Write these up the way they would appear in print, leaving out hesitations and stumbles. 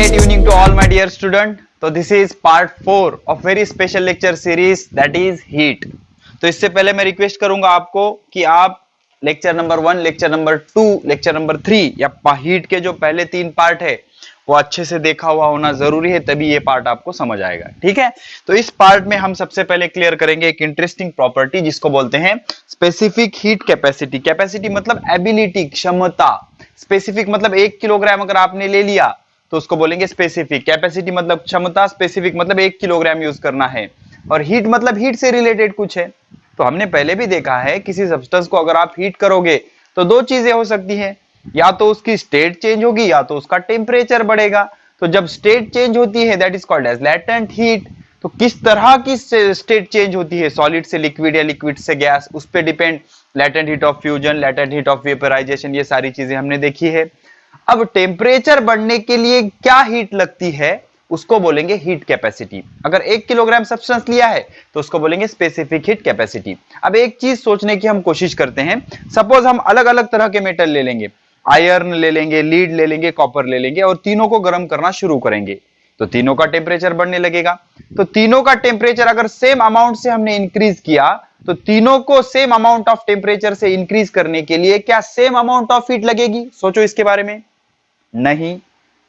great evening to all my dear student. तो this is part 4 of very special lecture series that is heat. तो इससे पहले मैं request करूंगा आपको कि आप lecture number 1, lecture number 2, lecture number 3 या हीट के जो पहले 3 पार्ट है वो अच्छे से देखा हुआ होना जरूरी है, तभी ये पार्ट आपको समझ आएगा। ठीक है, तो इस पार्ट में हम सबसे पहले क्लियर करेंगे एक इंटरेस्टिंग प्रॉपर्टी जिसको बोलते हैं स्पेसिफिक हीट कैपेसिटी। कैपेसिटी मतलब एबिलिटी, क्षमता। स्पेसिफिक मतलब 1 किलोग्राम अगर आपने ले लिया तो उसको बोलेंगे स्पेसिफिक। कैपेसिटी मतलब क्षमता, स्पेसिफिक मतलब 1 किलोग्राम यूज करना है, और हीट मतलब हीट से रिलेटेड कुछ है। तो हमने पहले भी देखा है किसी सब्सटेंस को अगर आप हीट करोगे तो दो चीजें हो सकती है, या तो उसकी स्टेट चेंज होगी या तो उसका टेम्परेचर बढ़ेगा। तो जब स्टेट चेंज होती है that is called as latent heat. तो किस तरह की स्टेट चेंज होती है, सॉलिड से लिक्विड या लिक्विड से गैस, उस पर depend. Latent heat of fusion, latent heat of vaporisation, ये सारी चीजें हमने देखी है। अब टेम्परेचर बढ़ने के लिए क्या हीट लगती है उसको बोलेंगे हीट कैपेसिटी। अगर 1 किलोग्राम सब्सटेंस लिया है तो उसको बोलेंगे स्पेसिफिक हीट कैपेसिटी। अब एक चीज सोचने की हम कोशिश करते हैं, सपोज हम अलग अलग तरह के मेटल ले लेंगे, आयरन ले लेंगे, लीड ले लेंगे, कॉपर ले लेंगे, और तीनों को गर्म करना शुरू करेंगे तो तीनों का टेम्परेचर बढ़ने लगेगा। तो तीनों का टेम्परेचर अगर सेम अमाउंट से हमने इंक्रीज किया तो तीनों को सेम अमाउंट ऑफ टेम्परेचर से इंक्रीज करने के लिए क्या सेम अमाउंट ऑफ हीट लगेगी? सोचो इसके बारे में। नहीं,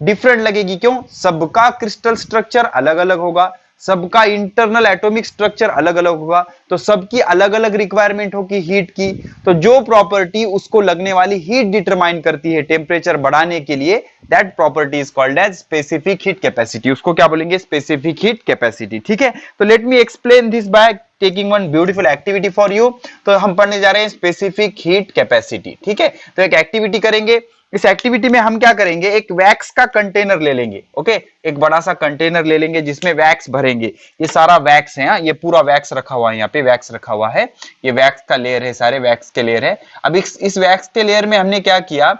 डिफरेंट लगेगी। क्यों? सबका क्रिस्टल स्ट्रक्चर अलग अलग होगा, सबका इंटरनल एटॉमिक स्ट्रक्चर अलग अलग होगा, तो सबकी अलग अलग रिक्वायरमेंट होगी हीट की। तो जो प्रॉपर्टी उसको लगने वाली हीट डिटरमाइन करती है टेम्परेचर बढ़ाने के लिए, that property is called as specific heat capacity. उसको क्या बोलेंगे? Specific heat capacity. ठीक है, तो let me explain this by taking one beautiful activity for you. तो हम पढ़ने जा रहे हैं स्पेसिफिक हीट कैपेसिटी। ठीक है, तो एक एक्टिविटी करेंगे। इस एक्टिविटी में हम क्या करेंगे, एक वैक्स का कंटेनर ले लेंगे। ओके, एक बड़ा सा कंटेनर ले लेंगे जिसमें वैक्स भरेंगे। ये सारा वैक्स है, ये पूरा वैक्स रखा हुआ है, यहाँ पे वैक्स रखा हुआ है, ये वैक्स का लेयर है, सारे वैक्स के लेयर है। अब इस वैक्स के लेयर में हमने क्या किया,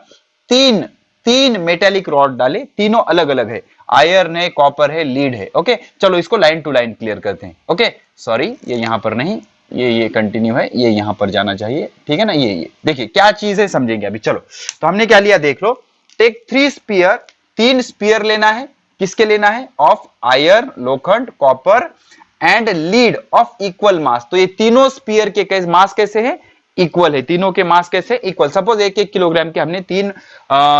तीन मेटेलिक रॉड डाले, तीनों अलग अलग है, आयरन है, कॉपर है, लीड है। ओके, चलो इसको लाइन टू लाइन क्लियर करते हैं। ओके, सॉरी ये यहां पर नहीं, ये कंटिन्यू है, ये यहां पर जाना चाहिए। ठीक है ना, ये देखिए क्या चीज है, समझेंगे अभी। चलो, तो हमने क्या लिया देख लो। टेक 3 स्पीयर, 3 स्पीयर लेना है। किसके लेना है? ऑफ आयरन, लोखंड, copper and lead of equal मास। तो ये तीनों स्पीयर के मास कैसे है? इक्वल है। तीनों के मास कैसे? इक्वल। सपोज 1-1 किलोग्राम के हमने 3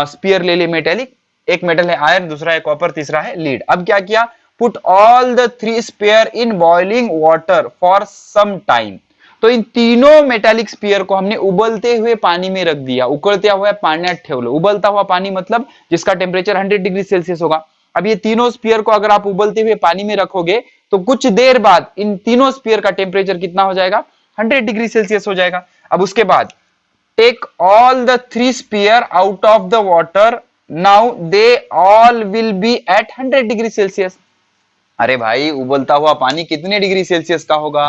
स्पीयर ले लिए मेटेलिक। एक मेटल है आयरन, दूसरा है कॉपर, तीसरा है लीड। अब क्या किया, put all the 3 sphere in boiling water for some time. तो इन तीनों मेटालिक स्पीयर को हमने उबलते हुए पानी में रख दिया। उकळत्या हुआ पाण्यात ठेवलं। उबलता हुआ पानी मतलब जिसका टेम्परेचर 100 डिग्री सेल्सियस होगा। अब ये तीनों स्पीयर को अगर आप उबलते हुए पानी में रखोगे तो कुछ देर बाद इन तीनों स्पीयर का टेम्परेचर कितना हो जाएगा? 100 डिग्री सेल्सियस हो जाएगा। अब उसके बाद take all the 3 sphere out of the water, now they all will be at 100 degree Celsius. अरे भाई, उबलता हुआ पानी कितने डिग्री सेल्सियस का होगा?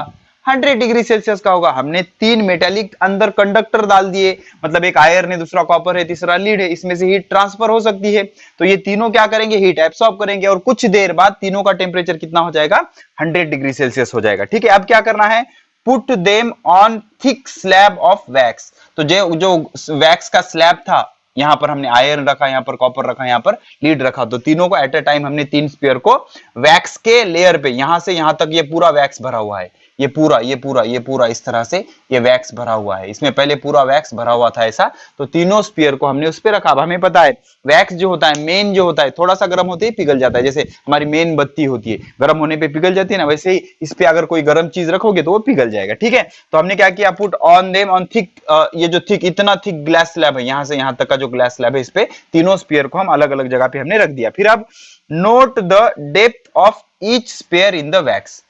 100 डिग्री सेल्सियस का होगा। हमने 3 मेटालिक अंदर कंडक्टर डाल दिए, मतलब एक आयरन है, दूसरा कॉपर है, तीसरा लीड है, इसमें से हीट ट्रांसफर हो सकती है। तो ये तीनों क्या करेंगे? हीट एब्सॉर्ब करेंगे, और कुछ देर बाद तीनों का टेम्परेचर कितना हो जाएगा? 100 डिग्री सेल्सियस हो जाएगा। ठीक है, अब क्या करना है, put them on thick slab of wax. तो जो वैक्स का स्लैब था, यहां पर हमने आयरन रखा, यहां पर कॉपर रखा, यहां पर लीड रखा, तो तीनों को एट अ टाइम हमने 3 स्पीयर को वैक्स के लेयर पे, यहां से यहां तक ये पूरा वैक्स भरा हुआ है, ये पूरा इस तरह से ये वैक्स भरा हुआ है। इसमें पहले पूरा वैक्स भरा हुआ था ऐसा, तो तीनों स्पीयर को हमने उस पे रखा। अब हमें पता है वैक्स जो होता है, मेन जो होता है, थोड़ा सा गर्म होते ही पिघल जाता है। जैसे हमारी मेन बत्ती होती है, गर्म होने पे पिघल जाती है ना, वैसे ही इस पे अगर कोई गर्म चीज रखोगे तो वो पिघल जाएगा। ठीक है, तो हमने क्या किया, put on them on thick, ये जो थिक, इतना थिक ग्लास स्लैब है, यहां से यहां तक का जो ग्लास स्लैब है, इस पे तीनों स्पीयर को हम अलग अलग जगह पे हमने रख दिया। फिर अब note the depth of each spear in the wax.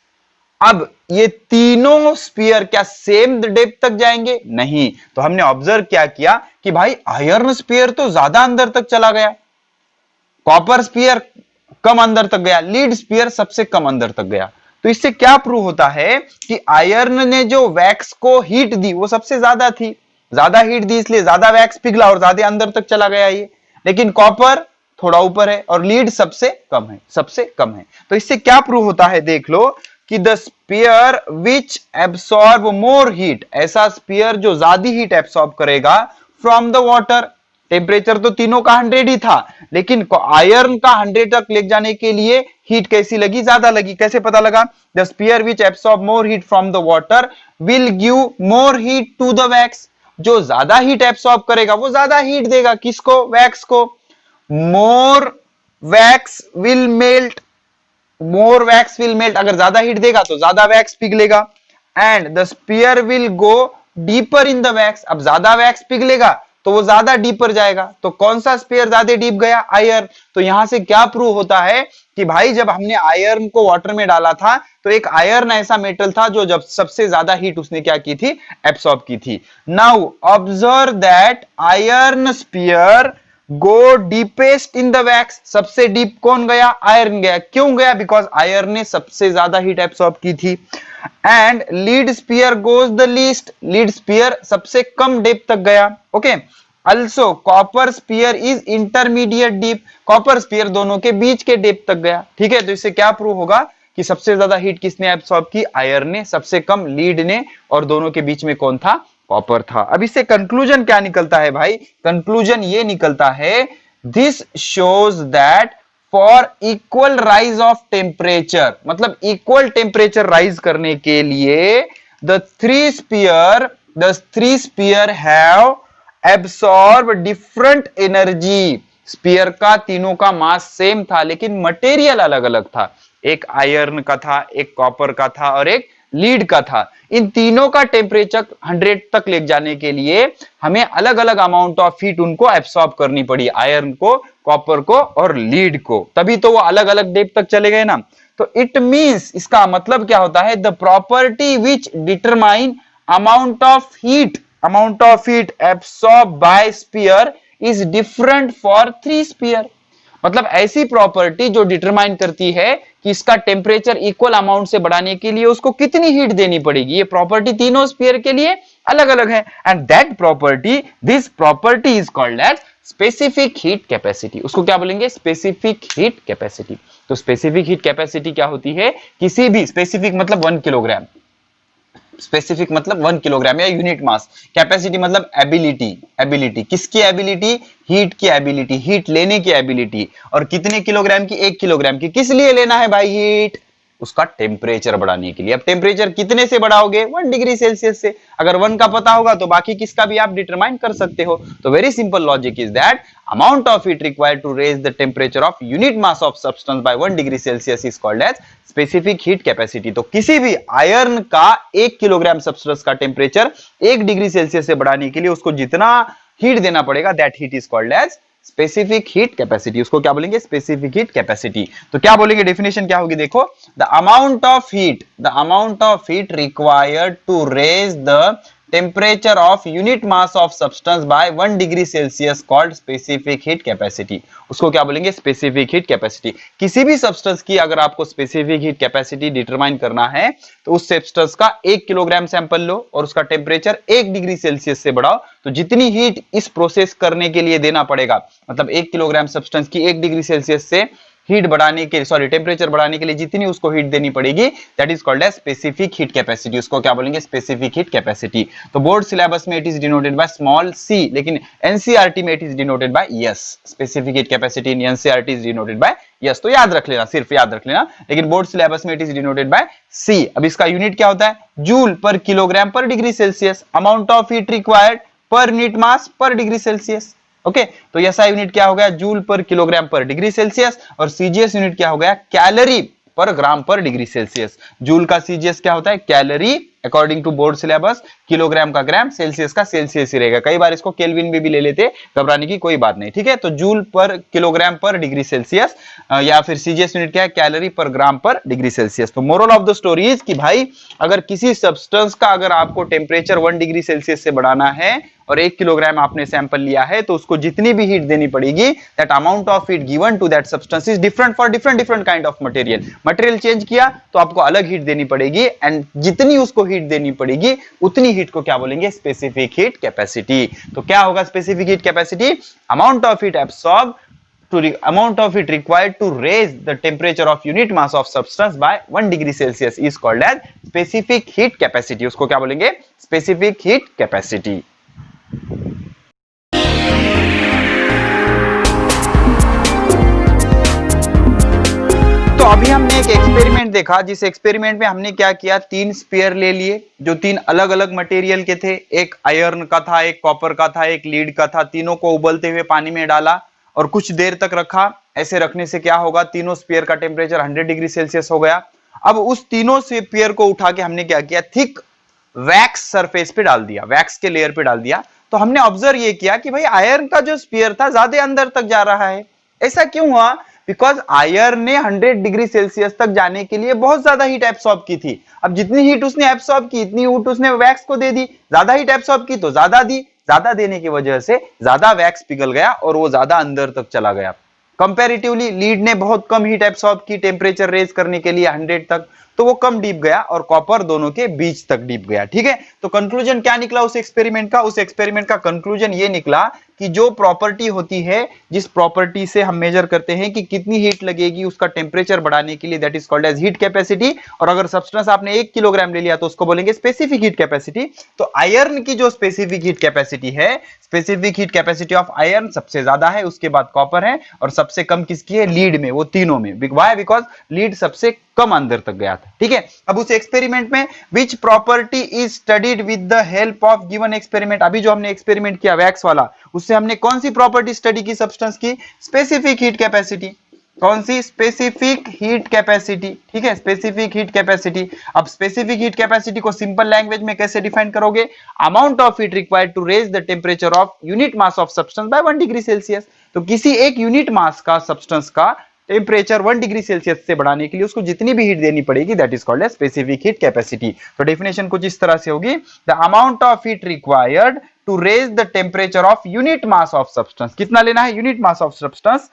अब ये तीनों स्पीयर क्या सेम डेप्थ तक जाएंगे? नहीं। तो हमने ऑब्जर्व क्या किया कि भाई आयरन स्पीयर तो ज्यादा अंदर तक चला गया, कॉपर स्पीयर कम अंदर तक गया, लीड स्पीयर सबसे कम अंदर तक गया। तो इससे क्या प्रूव होता है कि आयरन ने जो वैक्स को हीट दी वो सबसे ज्यादा थी, ज्यादा हीट दी, इसलिए ज्यादा वैक्स पिघला और ज्यादा अंदर तक चला गया ये। लेकिन कॉपर थोड़ा ऊपर है और लीड सबसे कम है, सबसे कम है। तो इससे क्या प्रूव होता है, देख लो कि the sphere which absorb more heat, ऐसा स्पीयर जो ज्यादा हीट एब्सॉर्ब करेगा फ्रॉम द वाटर, टेम्परेचर तो तीनों का 100 ही था, लेकिन आयरन का 100 तक ले जाने के लिए हीट कैसी लगी, ज्यादा लगी। कैसे पता लगा? The sphere which absorb more heat from the water will give more heat to the wax. जो ज्यादा हीट एब्सॉर्ब करेगा वो ज्यादा हीट देगा, किसको? वैक्स को। More wax will melt, more wax will melt, अगर ज्यादा हीट देगा तो ज्यादा वैक्स पिघलेगा। And the spear will go deeper in the wax, अब ज्यादा वैक्स पिघलेगा तो वो ज्यादा डीपर जाएगा। तो कौन सा स्पीयर ज्यादा डीप गया? आयरन। तो यहां से क्या प्रूव होता है कि भाई जब हमने आयरन को वाटर में डाला था तो एक आयरन ऐसा मेटल था जो जब सबसे ज्यादा हीट उसने क्या की थी? एब्सॉर्ब की थी। Now observe that iron sphere go deepest in the wax, सबसे डीप कौन गया? आयरन गया। क्यों गया? बिकॉज आयरन ने सबसे ज्यादा हीट एब्सॉर्ब की थी। And lead sphere goes the least, lead sphere सबसे कम डेप्थ तक गया। Okay, also copper sphere is intermediate deep, copper sphere दोनों के बीच के डेप्थ तक गया। ठीक है, तो इससे क्या प्रूव होगा कि सबसे ज्यादा हीट किसने एब्सॉर्ब की? आयरन ने, सबसे कम लीड ने, और दोनों के बीच में कौन था? कॉपर था। अब इससे कंक्लूजन क्या निकलता है भाई? कंक्लूजन ये निकलता है, this shows that for equal rise of temperature, मतलब इक्वल टेम्परेचर राइज करने के लिए the three sphere have absorb different energy. Sphere का तीनों का मास सेम था लेकिन मटेरियल अलग अलग था, एक आयरन का था, एक कॉपर का था और एक लीड का था। इन तीनों का टेम्परेचर 100 तक ले जाने के लिए हमें अलग अलग अमाउंट ऑफ हीट उनको एब्सॉर्ब करनी पड़ी, आयरन को, कॉपर को और लीड को, तभी तो वो अलग अलग डेप्थ तक चले गए ना। तो इट मींस, इसका मतलब क्या होता है? The property which determine amount of heat absorb by sphere is different for three sphere. मतलब ऐसी प्रॉपर्टी जो डिटरमाइन करती है कि इसका टेम्परेचर इक्वल अमाउंट से बढ़ाने के लिए उसको कितनी हीट देनी पड़ेगी, ये प्रॉपर्टी तीनों स्पीयर के लिए अलग अलग है। And that property, this property is called as specific heat capacity. उसको क्या बोलेंगे? Specific heat capacity. तो स्पेसिफिक हीट कैपेसिटी क्या होती है? किसी भी, स्पेसिफिक मतलब 1 किलोग्राम, स्पेसिफिक मतलब 1 किलोग्राम या यूनिट मास, कैपेसिटी मतलब एबिलिटी, एबिलिटी किसकी? एबिलिटी, हीट की एबिलिटी, हीट लेने की एबिलिटी। और कितने किलोग्राम की? 1 किलोग्राम की। किस लिए लेना है भाई हीट? उसका टेम्परेचर बढ़ाने के लिए। अब टेम्परेचर कितने से बढ़ाओगे? 1 डिग्री सेल्सियस से। अगर 1 का पता होगा तो बाकी किसका भी आप डिटरमाइन कर सकते हो। तो very simple logic is that amount of heat required to raise the temperature of unit mass of substance by 1 degree Celsius is called as specific heat capacity। तो किसी भी आयरन का 1 किलोग्राम सब्सटेंस का temperature 1 degree Celsius से बढ़ाने के लिए उसको जितना हीट देना पड़ेगा, that heat is called as specific heat capacity. उसको क्या बोलेंगे? Specific heat capacity. तो क्या बोलेंगे? डेफिनेशन क्या होगी देखो, the amount of heat required to raise the temperature of unit mass of substance by 1 degree Celsius called specific heat capacity। उसको क्या बोलेंगे? specific heat capacity। किसी भी सब्सटेंस की अगर आपको specific heat capacity डिटरमाइन करना है तो उस सब्सटेंस का 1 किलोग्राम सैंपल लो और उसका टेम्परेचर 1 डिग्री सेल्सियस से बढ़ाओ, तो जितनी हीट इस प्रोसेस करने के लिए देना पड़ेगा, मतलब 1 किलोग्राम सब्सटेंस की 1 डिग्री सेल्सियस से हीट बढ़ाने के, सॉरी टेम्परेचर बढ़ाने के लिए जितनी उसको हीट देनी पड़ेगी, that is called as specific heat capacity. उसको क्या बोलेंगे? Specific heat capacity. तो बोर्ड सिलेबस में it is denoted by small C, लेकिन एनसीईआरटी में it is denoted by S. Specific heat capacity in NCERT is denoted by S. तो याद रख लेना, सिर्फ याद रख लेना, लेकिन बोर्ड सिलेबस में it is denoted by C. अब इसका यूनिट क्या होता है? Joule per kilogram per degree Celsius. Amount of heat required per unit mass per degree Celsius. Okay, तो एसआई यूनिट क्या हो गया? Joule per kilogram per degree Celsius. और सीजीएस यूनिट क्या हो गया? Calorie per gram per degree Celsius. Joule का CGS क्या होता है? Calorie according to board syllabus, kilogram का ग्राम, सेल्सियस का सेल्सियस ही रहेगा। कई बार इसको केल्विन में भी ले लेते, घबराने की कोई बात नहीं। ठीक है, तो joule per kilogram per degree Celsius, या फिर सीजीएस यूनिट क्या है? Calorie per gram per degree Celsius. तो moral of the story is कि भाई अगर किसी सब्सटेंस का अगर आपको टेम्परेचर 1 डिग्री सेल्सियस से बढ़ाना है और 1 किलोग्राम आपने सैंपल लिया है, तो उसको जितनी भी हीट देनी पड़ेगी, that amount of heat given to that substance is different for different kind of material. Material change किया तो आपको अलग हीट देनी पड़ेगी, एंड जितनी उसको हीट देनी पड़ेगी उतनी हीट को क्या बोलेंगे? Specific heat capacity. तो क्या होगा specific heat capacity? Amount of heat absorb to amount of heat required to raise the temperature of unit mass of substance by 1 degree Celsius is called as specific heat capacity। उसको क्या बोलेंगे? specific heat capacity। अभी हमने एक experiment देखा, जिस experiment में हमने क्या किया, 3 स्फीयर ले लिए जो 3 अलग अलग मटेरियल के थे, एक आयरन का था, एक कॉपर का था, एक लीड का था। तीनों को उबलते हुए पानी में डाला और कुछ देर तक रखा। ऐसे रखने से क्या होगा, तीनों स्फीयर का टेम्परेचर 100 डिग्री सेल्सियस हो गया। अब उस तीनों स्फीयर को उठा के हमने क्या किया, थिक वैक्स सरफेस पे डाल दिया, वैक्स के लेयर पे डाल दिया। तो हमने ऑब्जर्व ये किया कि भाई आयरन का जो स्फीयर था ज्यादा अंदर तक जा रहा है। ऐसा क्यों हुआ? बिकॉज आयरन ने 100 डिग्री सेल्सियस तक जाने के लिए बहुत ज्यादा हीट एब्सॉर्ब की थी। अब जितनी हीट उसने एब्सॉर्ब की, इतनी हीट उसने वैक्स को दे दी। ज्यादा हीट एब्सॉर्ब की तो ज्यादा दी, ज्यादा देने की वजह से ज्यादा वैक्स पिघल गया और वो ज्यादा अंदर तक चला गया। कंपैरेटिवली लीड ने बहुत कम हीट एब्सॉर्ब की टेम्परेचर रेज करने के लिए 100 तक, तो वो कम डीप गया और कॉपर दोनों के बीच तक डीप गया। ठीक है, तो कंक्लूजन क्या निकला उस एक्सपेरिमेंट का? उस एक्सपेरिमेंट का कंक्लूजन ये निकला कि जो प्रॉपर्टी होती है, जिस प्रॉपर्टी से हम मेजर करते हैं कि कितनी हीट लगेगी उसका टेम्परेचर बढ़ाने के लिए, that is called as heat capacity. और अगर सब्सटेंस आपने 1 किलोग्राम ले लिया तो उसको बोलेंगे स्पेसिफिक हीट कैपेसिटी। तो आयरन की जो स्पेसिफिक हीट कैपेसिटी है, specific heat capacity of iron सबसे ज्यादा है, उसके बाद कॉपर है और सबसे कम किसकी है? लीड में। वो तीनों में। व्हाई? बिकॉज लीड सबसे कम अंदर तक गया था। ठीक है, अब उस एक्सपेरिमेंट में which property is studied with the help of given experiment. अभी जो हमने एक्सपेरिमेंट किया वैक्स वाला, उससे हमने कौन सी प्रॉपर्टी स्टडी की सब्सटेंस की? Specific heat capacity. कौन सी? Specific heat capacity. ठीक है, स्पेसिफिक हीट कैपेसिटी। अब स्पेसिफिक हीट कैपेसिटी को सिंपल लैंग्वेज में कैसे डिफाइन करोगे? Amount of heat required to raise the temperature of unit mass of substance by 1 degree Celsius. तो किसी एक यूनिट मास का सब्सटेंस का टेम्परेचर 1 डिग्री सेल्सियस से बढ़ाने के लिए उसको जितनी भी हीट देनी पड़ेगी, that is called as specific heat capacity. तो डेफिनेशन कुछ इस तरह से होगी, the amount of heat required to raise the temperature of unit mass of substance. कितना लेना है? Unit mass of substance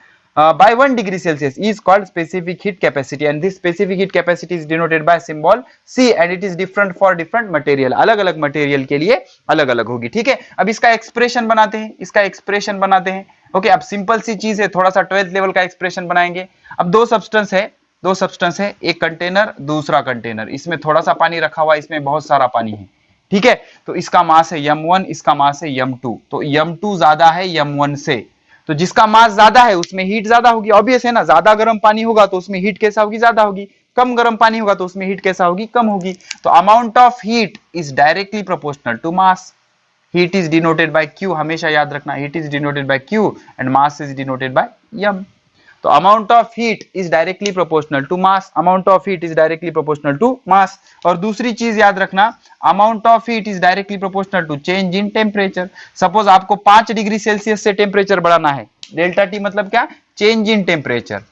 by 1 degree Celsius is called specific heat capacity, and this specific heat capacity is denoted by symbol C, and it is different for different material. अलग अलग material के लिए अलग अलग होगी। ठीक है, अब इसका एक्सप्रेशन बनाते हैं, इसका एक्सप्रेशन बनाते हैं। ओके, अब सिंपल सी चीज है, थोड़ा सा 12th लेवल का एक्सप्रेशन बनाएंगे। अब दो सब्सटेंस है, एक कंटेनर दूसरा कंटेनर, इसमें थोड़ा सा पानी रखा हुआ है, इसमें बहुत सारा पानी है। ठीक है, तो इसका मास है m1, इसका मास है m2। तो m2 ज्यादा है m1 से, तो जिसका मास ज्यादा है उसमें हीट ज्यादा होगी। ऑब्वियस है ना, ज्यादा गर्म पानी होगा तो उसमें हीट कैसा होगी? ज्यादा होगी। कम गर्म पानी होगा तो उसमें हीट कैसा होगी? कम होगी। तो amount of heat is directly proportional to mass. Heat is denoted by Q, हमेशा याद रखना, heat is denoted by Q and mass is denoted by m। तो amount of heat is directly proportional to mass, amount of heat is directly proportional to mass. और दूसरी चीज याद रखना, amount of heat is directly proportional to change in temperature. Suppose आपको 5 degree Celsius से temperature बढ़ाना है, डेल्टा टी मतलब क्या? Change in temperature.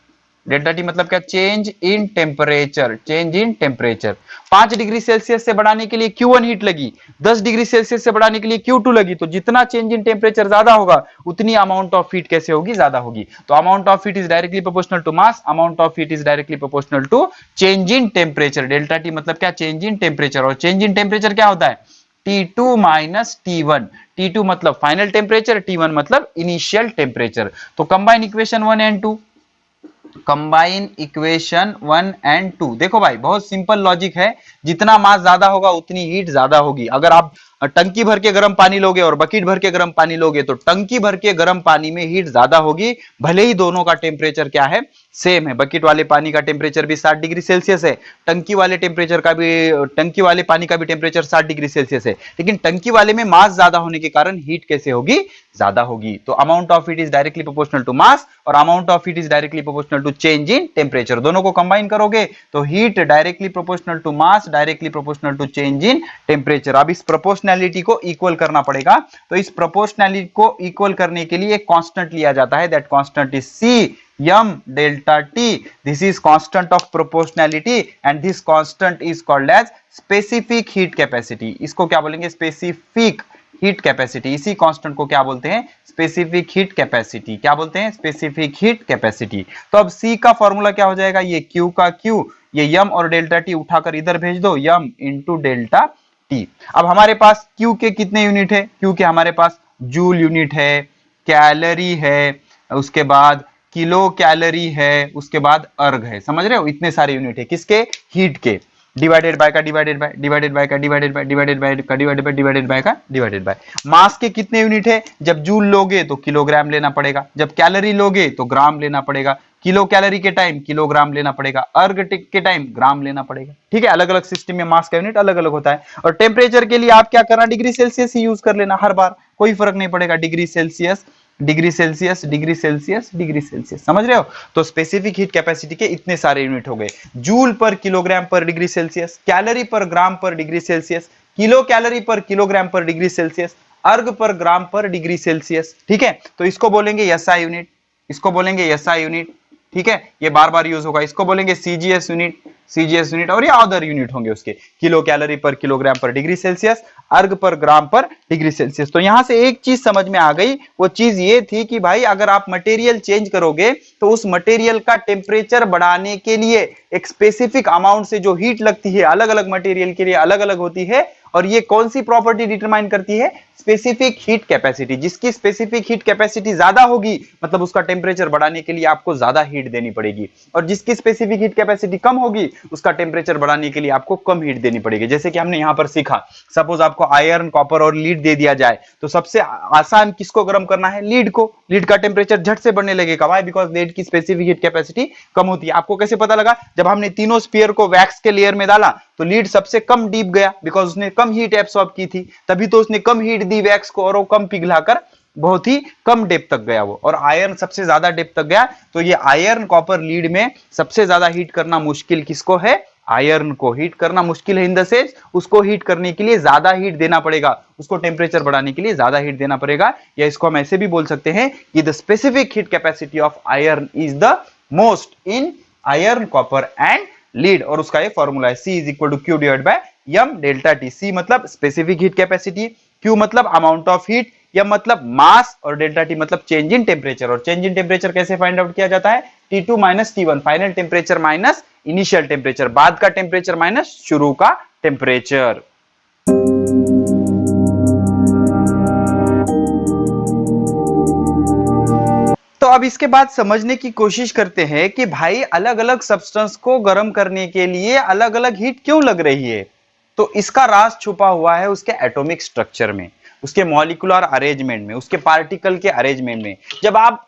Delta T मतलब क्या? Change in temperature, change in temperature. 5 degree Celsius से बढ़ाने के लिए Q1 हीट लगी, 10 डिग्री सेल्सियस से बढ़ाने के लिए Q2 लगी। तो जितना चेंज इन टेम्परेचर ज्यादा होगा उतनी अमाउंट ऑफ हीट कैसे होगी? ज्यादा होगी। तो amount of heat is directly proportional to mass, amount of heat is directly proportional to change in temperature. Delta T मतलब क्या? Change in temperature. और चेंज इन टेम्परेचर क्या होता है? T2 minus T1। T2 मतलब फाइनल टेम्परेचर, T1 मतलब initial temperature. तो combine equation 1 and 2, combine equation 1 and 2। देखो भाई, बहुत सिंपल लॉजिक है, जितना मास ज्यादा होगा उतनी हीट ज्यादा होगी। अगर आप टंकी भर के गर्म पानी लोगे और बकेट भर के गर्म पानी लोगे तो टंकी भर के गर्म पानी में हीट ज्यादा होगी, भले ही दोनों का टेम्परेचर क्या है? सेम है। बकेट वाले पानी का टेम्परेचर भी 60 डिग्री सेल्सियस है, टंकी वाले पानी का भी टेम्परेचर 60 डिग्री सेल्सियस है, लेकिन टंकी वाले में मास ज्यादा होने के कारण हीट कैसे होगी? ज्यादा होगी। तो amount of heat is directly proportional to mass और amount of heat is directly proportional to change in temperature. दोनों को कंबाइन करोगे तो heat directly proportional to mass, directly proportional to change in temperature. अब इस प्रोपोर्शनैलिटी को equal करना पड़ेगा। तो इस प्रोपोर्शनैलिटी को इक्वल करने के लिए एक कांस्टेंट लिया जाता है, that constant is C m delta t. This is constant of proportionality and this constant is called as specific heat capacity. इसको क्या बोलेंगे? Specific heat capacity. इसी कांस्टेंट को क्या बोलते हैं? Specific heat capacity. क्या बोलते हैं? Specific heat capacity. तो अब C का फॉर्मूला क्या हो जाएगा? ये Q का Q, ये m और डेल्टा T उठाकर इधर भेज दो, m इंटू डेल्टा T। अब हमारे पास Q के कितने यूनिट है? Q के हमारे पास जूल यूनिट है, कैलोरी है, उसके बाद किलो कैलोरी है, उसके बाद अर्ग है। समझ रहे हो? इतने सारे यूनिट है किसके? हीट के। डिवाइडेड बाय का डिवाइडेड बाय, डिवाइडेड बाय का डिवाइडेड बाय, डिवाइडेड बाय का डिवाइडेड बाय, डिवाइडेड बाय का डिवाइडेड बाय। मास के कितने यूनिट है? जब जूल लोगे तो किलोग्राम लेना पड़ेगा, जब कैलोरी लोगे तो ग्राम लेना पड़ेगा, किलो कैलोरी के टाइम किलोग्राम लेना पड़ेगा, अर्ग के टाइम ग्राम लेना पड़ेगा। ठीक है, अलग अलग सिस्टम में मास का यूनिट अलग अलग होता है। और टेम्परेचर के लिए आप क्या करना, डिग्री सेल्सियस ही यूज कर लेना हर बार, कोई फर्क नहीं पड़ेगा, degree Celsius degree Celsius degree Celsius degree Celsius, समझ रहे हो? तो स्पेसिफिक हीट कैपेसिटी के इतने सारे यूनिट हो गए, joule per kilogram per degree Celsius, calorie per gram per degree Celsius, kilo calorie पर किलोग्राम पर डिग्री सेल्सियस, अर्ग पर ग्राम पर डिग्री सेल्सियस। ठीक है, तो इसको बोलेंगे एसआई यूनिट, इसको बोलेंगे एसआई यूनिट। ठीक है, ये बार बार यूज होगा, इसको बोलेंगे सीजीएस यूनिट, सीजीएस यूनिट, और ये अदर यूनिट होंगे उसके, किलो कैलोरी पर किलोग्राम पर डिग्री सेल्सियस, अर्ग पर ग्राम पर डिग्री सेल्सियस। तो यहां से एक चीज समझ में आ गई, वो चीज ये थी कि भाई अगर आप मटेरियल चेंज करोगे तो उस मटेरियल का टेम्परेचर बढ़ाने के लिए एक स्पेसिफिक अमाउंट से जो हीट लगती है अलग अलग मटेरियल के लिए अलग अलग होती है। और ये कौन सी प्रॉपर्टी डिटरमाइन करती है? Specific heat capacity. जिसकी स्पेसिफिक हीट कैपेसिटी ज्यादा होगी मतलब उसका टेम्परेचर बढ़ाने के लिए आपको ज्यादा हीट देनी पड़ेगी, और जिसकी स्पेसिफिक हीट कैपेसिटी कम होगी उसका टेम्परेचर बढ़ाने के लिए आपको कम हीट देनी पड़ेगी। जैसे कि हमने यहां पर सीखा, सपोज आपको आयरन, कॉपर और लीड दे दिया जाए तो सबसे आसान किसको गर्म करना है? लीड को। लीड का टेम्परेचर झट से बढ़ने लगेगा, व्हाई? बिकॉज लीड की स्पेसिफिक हीट कैपेसिटी कम होती है। आपको कैसे पता लगा? जब हमने तीनों स्फीयर को वैक्स के लेयर में डाला तो लीड सबसे कम डीप गया, बिकॉज उसने कम हीट एब्सॉर्ब की थी, तभी तो उसने कम हीट दी वैक्स को, और वो कम पिघलाकर बहुत ही कम डेप्थ तक गया वो। और आयरन सबसे ज्यादा डेप्थ तक गया, तो ये आयरन, कॉपर, लीड में सबसे ज्यादा हीट करना मुश्किल किसको है? आयरन को हीट करना मुश्किल है, इन द सेंस उसको हीट करने के लिए ज्यादा हीट देना पड़ेगा, उसको टेम्परेचर बढ़ाने के लिए ज्यादा हीट देना पड़ेगा। या इसको हम ऐसे भी बोल सकते हैं कि the specific heat capacity of iron is the most in iron, copper and lead. और उसका ये फॉर्मूला है, C is equal to Q divide by M delta T। C मतलब स्पेसिफिक हीट कैपेसिटी, Q मतलब अमाउंट ऑफ हीट, M मतलब mass, और delta T मतलब change in temperature. और चेंज इन टेम्परेचर कैसे फाइंड आउट किया जाता है? T2 minus T1, final temperature minus initial temperature, बाद का टेम्परेचर माइनस शुरू का टेम्परेचर। तो अब इसके बाद समझने की कोशिश करते हैं कि भाई अलग अलग सब्सटेंस को गर्म करने के लिए अलग अलग हीट क्यों लग रही है। तो इसका राज छुपा हुआ है उसके एटॉमिक स्ट्रक्चर में, उसके मॉलिक्यूलर अरेंजमेंट में, उसके पार्टिकल के अरेंजमेंट में। जब आप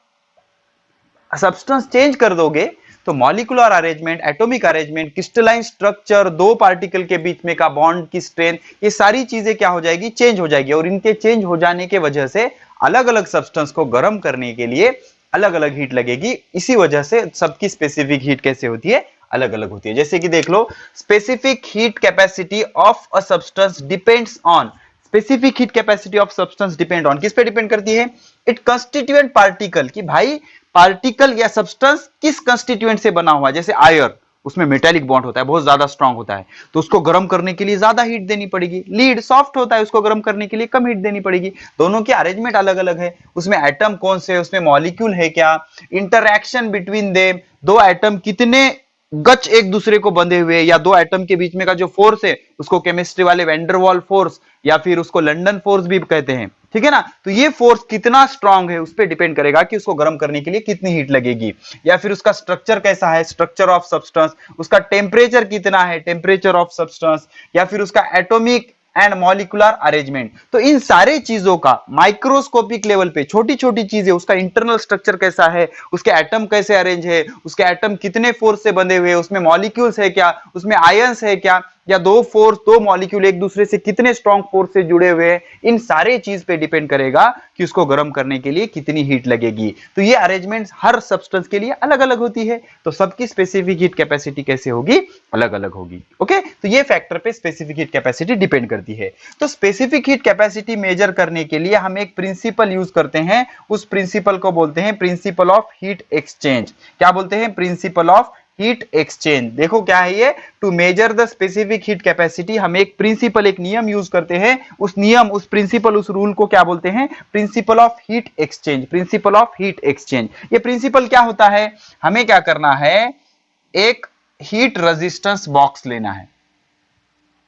सब्सटेंस चेंज कर दोगे तो molecular arrangement, atomic arrangement, crystalline structure, दो पार्टिकल के बीच में का बॉन्ड की स्ट्रेंथ, ये सारी चीजें क्या हो जाएगी? चेंज हो जाएगी। और इनके चेंज हो जाने के वजह से अलग अलग सब्सटेंस को गर्म करने के लिए अलग अलग हीट लगेगी। इसी वजह से सबकी स्पेसिफिक हीट कैसे होती है? अलग अलग होती है। जैसे कि देख लो, specific heat capacity of a substance depends on, specific heat capacity of substance depend on, किस पे डिपेंड करती है? इट कंस्टिट्यूएंट पार्टिकल, कि भाई पार्टिकल या सब्सटेंस किस कंस्टिट्यूएंट से बना हुआ है। जैसे आयरन, उसमें मेटेलिक बॉन्ड होता है, बहुत ज्यादा स्ट्रांग होता है, तो उसको गर्म करने के लिए ज्यादा हीट देनी पड़ेगी। लीड सॉफ्ट होता है, उसको गर्म करने के लिए कम हीट देनी पड़ेगी। दोनों की अरेंजमेंट अलग अलग है, उसमें एटम कौन से, उसमें मॉलिक्यूल है क्या, इंटरैक्शन बिटवीन देम, दो एटम कितने गच एक दूसरे को बंधे हुए, या दो एटम के बीच में का जो फोर्स है उसको केमिस्ट्री वाले वेंडरवॉल फोर्स या फिर उसको लंदन फोर्स भी कहते हैं। ठीक है ना? तो ये फोर्स कितना स्ट्रांग है उस पर डिपेंड करेगा कि उसको गर्म करने के लिए कितनी हीट लगेगी। या फिर उसका स्ट्रक्चर कैसा है, स्ट्रक्चर ऑफ सब्सटेंस, उसका टेम्परेचर कितना है, टेम्परेचर ऑफ सब्सटेंस, या फिर उसका एटॉमिक एंड मॉलिक्यूलर अरेंजमेंट। तो इन सारे चीजों का माइक्रोस्कोपिक लेवल पे, छोटी छोटी चीजें, उसका इंटरनल स्ट्रक्चर कैसा है, उसके एटम कैसे अरेंज है, उसके एटम कितने फोर्स से बंधे हुए, उसमें मॉलिक्यूल्स है क्या, उसमें आयंस है क्या, या दो फोर्स, दो मॉलिक्यूल एक दूसरे से कितने स्ट्रॉन्ग फोर्स से जुड़े हुए हैं, इन सारे चीज पे डिपेंड करेगा कि उसको गर्म करने के लिए कितनी हीट लगेगी। तो ये अरेंजमेंट हर सब्सटेंस के लिए अलग अलग होती है, तो सबकी स्पेसिफिक हीट कैपेसिटी कैसे होगी? अलग अलग होगी। ओके, तो ये फैक्टर पे स्पेसिफिक हीट कैपेसिटी डिपेंड करती है। तो स्पेसिफिक हीट कैपेसिटी मेजर करने के लिए हम एक प्रिंसिपल यूज करते हैं, उस प्रिंसिपल को बोलते हैं प्रिंसिपल ऑफ हीट एक्सचेंज। क्या बोलते हैं? Principle of heat exchange. देखो क्या है ये, to measure the specific heat capacity हम एक प्रिंसिपल, एक नियम यूज करते हैं। उस नियम, उस प्रिंसिपल, उस रूल को क्या बोलते हैं? Principle of heat exchange. Principal of heat exchange. ये प्रिंसिपल क्या होता है? हमें क्या करना है, एक हीट रेजिस्टेंस बॉक्स लेना है।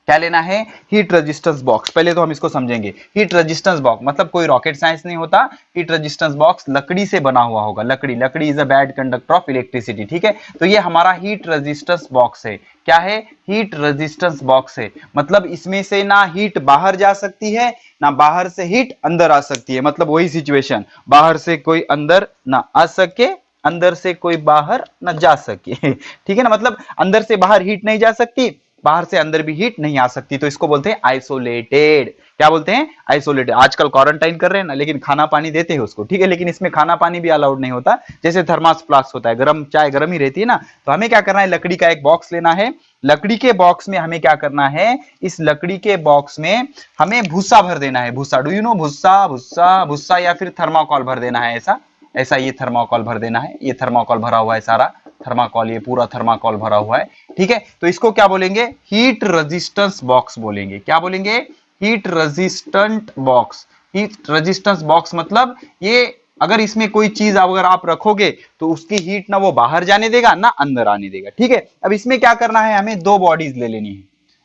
क्या लेना है? Heat resistance box. पहले तो हम इसको समझेंगे। हीट रेजिस्टेंस बॉक्स मतलब कोई रॉकेट साइंस नहीं होता। हीट रेजिस्टेंस बॉक्स लकड़ी से बना हुआ होगा। लकड़ी is a bad conductor of electricity, ठीक है। तो ये हमारा हीट रेजिस्टेंस बॉक्स है। क्या है? हीट रेजिस्टेंस बॉक्स है। मतलब इसमें से ना हीट बाहर जा सकती है, ना बाहर से हीट अंदर आ सकती है। मतलब वही सिचुएशन, बाहर से कोई अंदर ना आ सके, अंदर से कोई बाहर ना जा सके ठीक है ना। मतलब अंदर से बाहर हीट नहीं जा सकती, बाहर से अंदर भी हीट नहीं आ सकती। तो इसको बोलते हैं आइसोलेटेड। क्या बोलते हैं? आइसोलेटेड। आजकल क्वारंटाइन कर रहे हैं ना, लेकिन खाना पानी देते हैं उसको, ठीक है। लेकिन इसमें खाना पानी भी अलाउड नहीं होता। जैसे थर्मास फ्लास्क होता है, गर्म चाय गर्म ही रहती है ना। तो हमें क्या करना है? लकड़ी का एक बॉक्स लेना है। लकड़ी के बॉक्स में हमें क्या करना है? इस लकड़ी के बॉक्स में हमें भूसा भर देना है। भूसा, डू यू नो? भूसा, भूसा, भूसा या फिर थर्माकोल भर देना है। ऐसा ऐसा ये थर्माकोल भर देना है। ये थर्माकोल भरा हुआ है सारा थर्माकोल, ये पूरा थर्माकोल भरा हुआ है, ठीक है। तो इसको क्या बोलेंगे? हीट रेजिस्टेंस बॉक्स बोलेंगे। क्या बोलेंगे? Heat resistant box. Heat resistance box मतलब ये, अगर इसमें कोई चीज अगर आप रखोगे तो उसकी हीट ना वो बाहर जाने देगा ना अंदर आने देगा, ठीक है। अब इसमें क्या करना है? हमें दो बॉडीज ले लेनी है,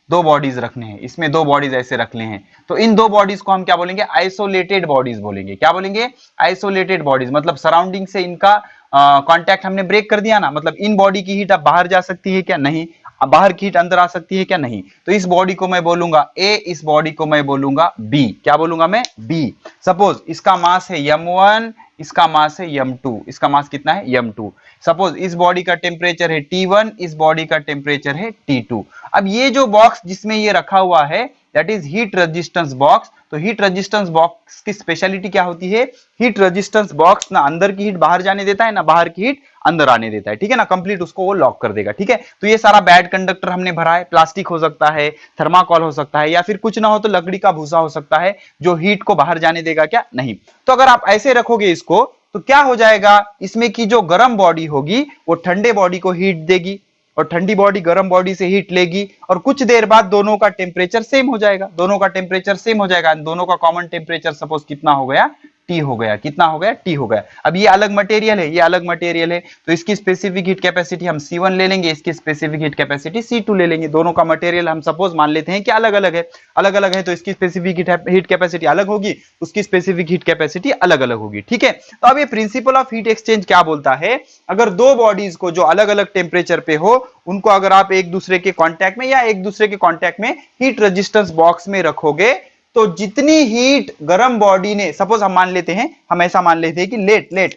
दो बॉडीज रखने हैं। इसमें दो बॉडीज ऐसे रखने हैं। तो इन दो बॉडीज को हम क्या बोलेंगे? आइसोलेटेड बॉडीज बोलेंगे। क्या बोलेंगे? Isolated bodies. मतलब सराउंडिंग से इनका कांटेक्ट हमने ब्रेक कर दिया ना। मतलब इन बॉडी की हीट अब बाहर जा सकती है क्या? नहीं। अब बाहर की हीट अंदर आ सकती है क्या? नहीं। तो इस बॉडी को मैं बोलूंगा ए, इस बॉडी को मैं बोलूंगा बी। क्या बोलूंगा मैं? बी। सपोज इसका मास है m1, इसका मास है m2। इसका मास कितना है? m2। सपोज इस बॉडी का टेम्परेचर है T1, इस बॉडी का टेम्परेचर है T2। अब ये जो बॉक्स जिसमें ये रखा हुआ है that is heat resistance box. तो हीट रेजिस्टेंस बॉक्स की स्पेशलिटी क्या होती है? हीट रेजिस्टेंस बॉक्स ना अंदर की हीट बाहर जाने देता है, ना बाहर की हीट अंदर आने देता है, ठीक है ना। कंप्लीट उसको वो लॉक कर देगा, ठीक है। तो ये सारा बैड कंडक्टर हमने भरा है। प्लास्टिक हो सकता है, थर्माकोल हो सकता है, या फिर कुछ ना हो तो लकड़ी का भूसा हो सकता है जो हीट को बाहर जाने देगा क्या? नहीं। तो अगर आप ऐसे रखोगे इसको तो क्या हो जाएगा? इसमें की जो गर्म बॉडी होगी वो ठंडे बॉडी को हीट देगी, और ठंडी बॉडी गर्म बॉडी से हीट लेगी, और कुछ देर बाद दोनों का टेम्परेचर सेम हो जाएगा। दोनों का टेम्परेचर सेम हो जाएगा। दोनों का कॉमन टेम्परेचर सपोज कितना हो गया? T हो गया। कितना हो गया? T हो गया। अब ये अलग मटेरियल है, ये अलग मटेरियल है, तो इसकी स्पेसिफिक हीट कैपेसिटी हम C1 ले लेंगे, इसकी स्पेसिफिक हीट कैपेसिटी C2 ले लेंगे। दोनों का मटेरियल हम सपोज मान लेते हैं कि अलग अलग है। अलग अलग है तो इसकी स्पेसिफिक हीट कैपेसिटी अलग होगी, उसकी स्पेसिफिक हीट कैपेसिटी अलग अलग होगी, ठीक है। तो अब ये प्रिंसिपल ऑफ हीट एक्सचेंज क्या बोलता है? अगर दो बॉडीज को जो अलग अलग टेम्परेचर पे हो उनको अगर आप एक दूसरे के कांटेक्ट में या एक दूसरे के कांटेक्ट में हीट रेजिस्टेंस बॉक्स में रखोगे तो जितनी हीट गर्म बॉडी ने, सपोज हम मान लेते हैं, हम ऐसा मान लेते हैं कि late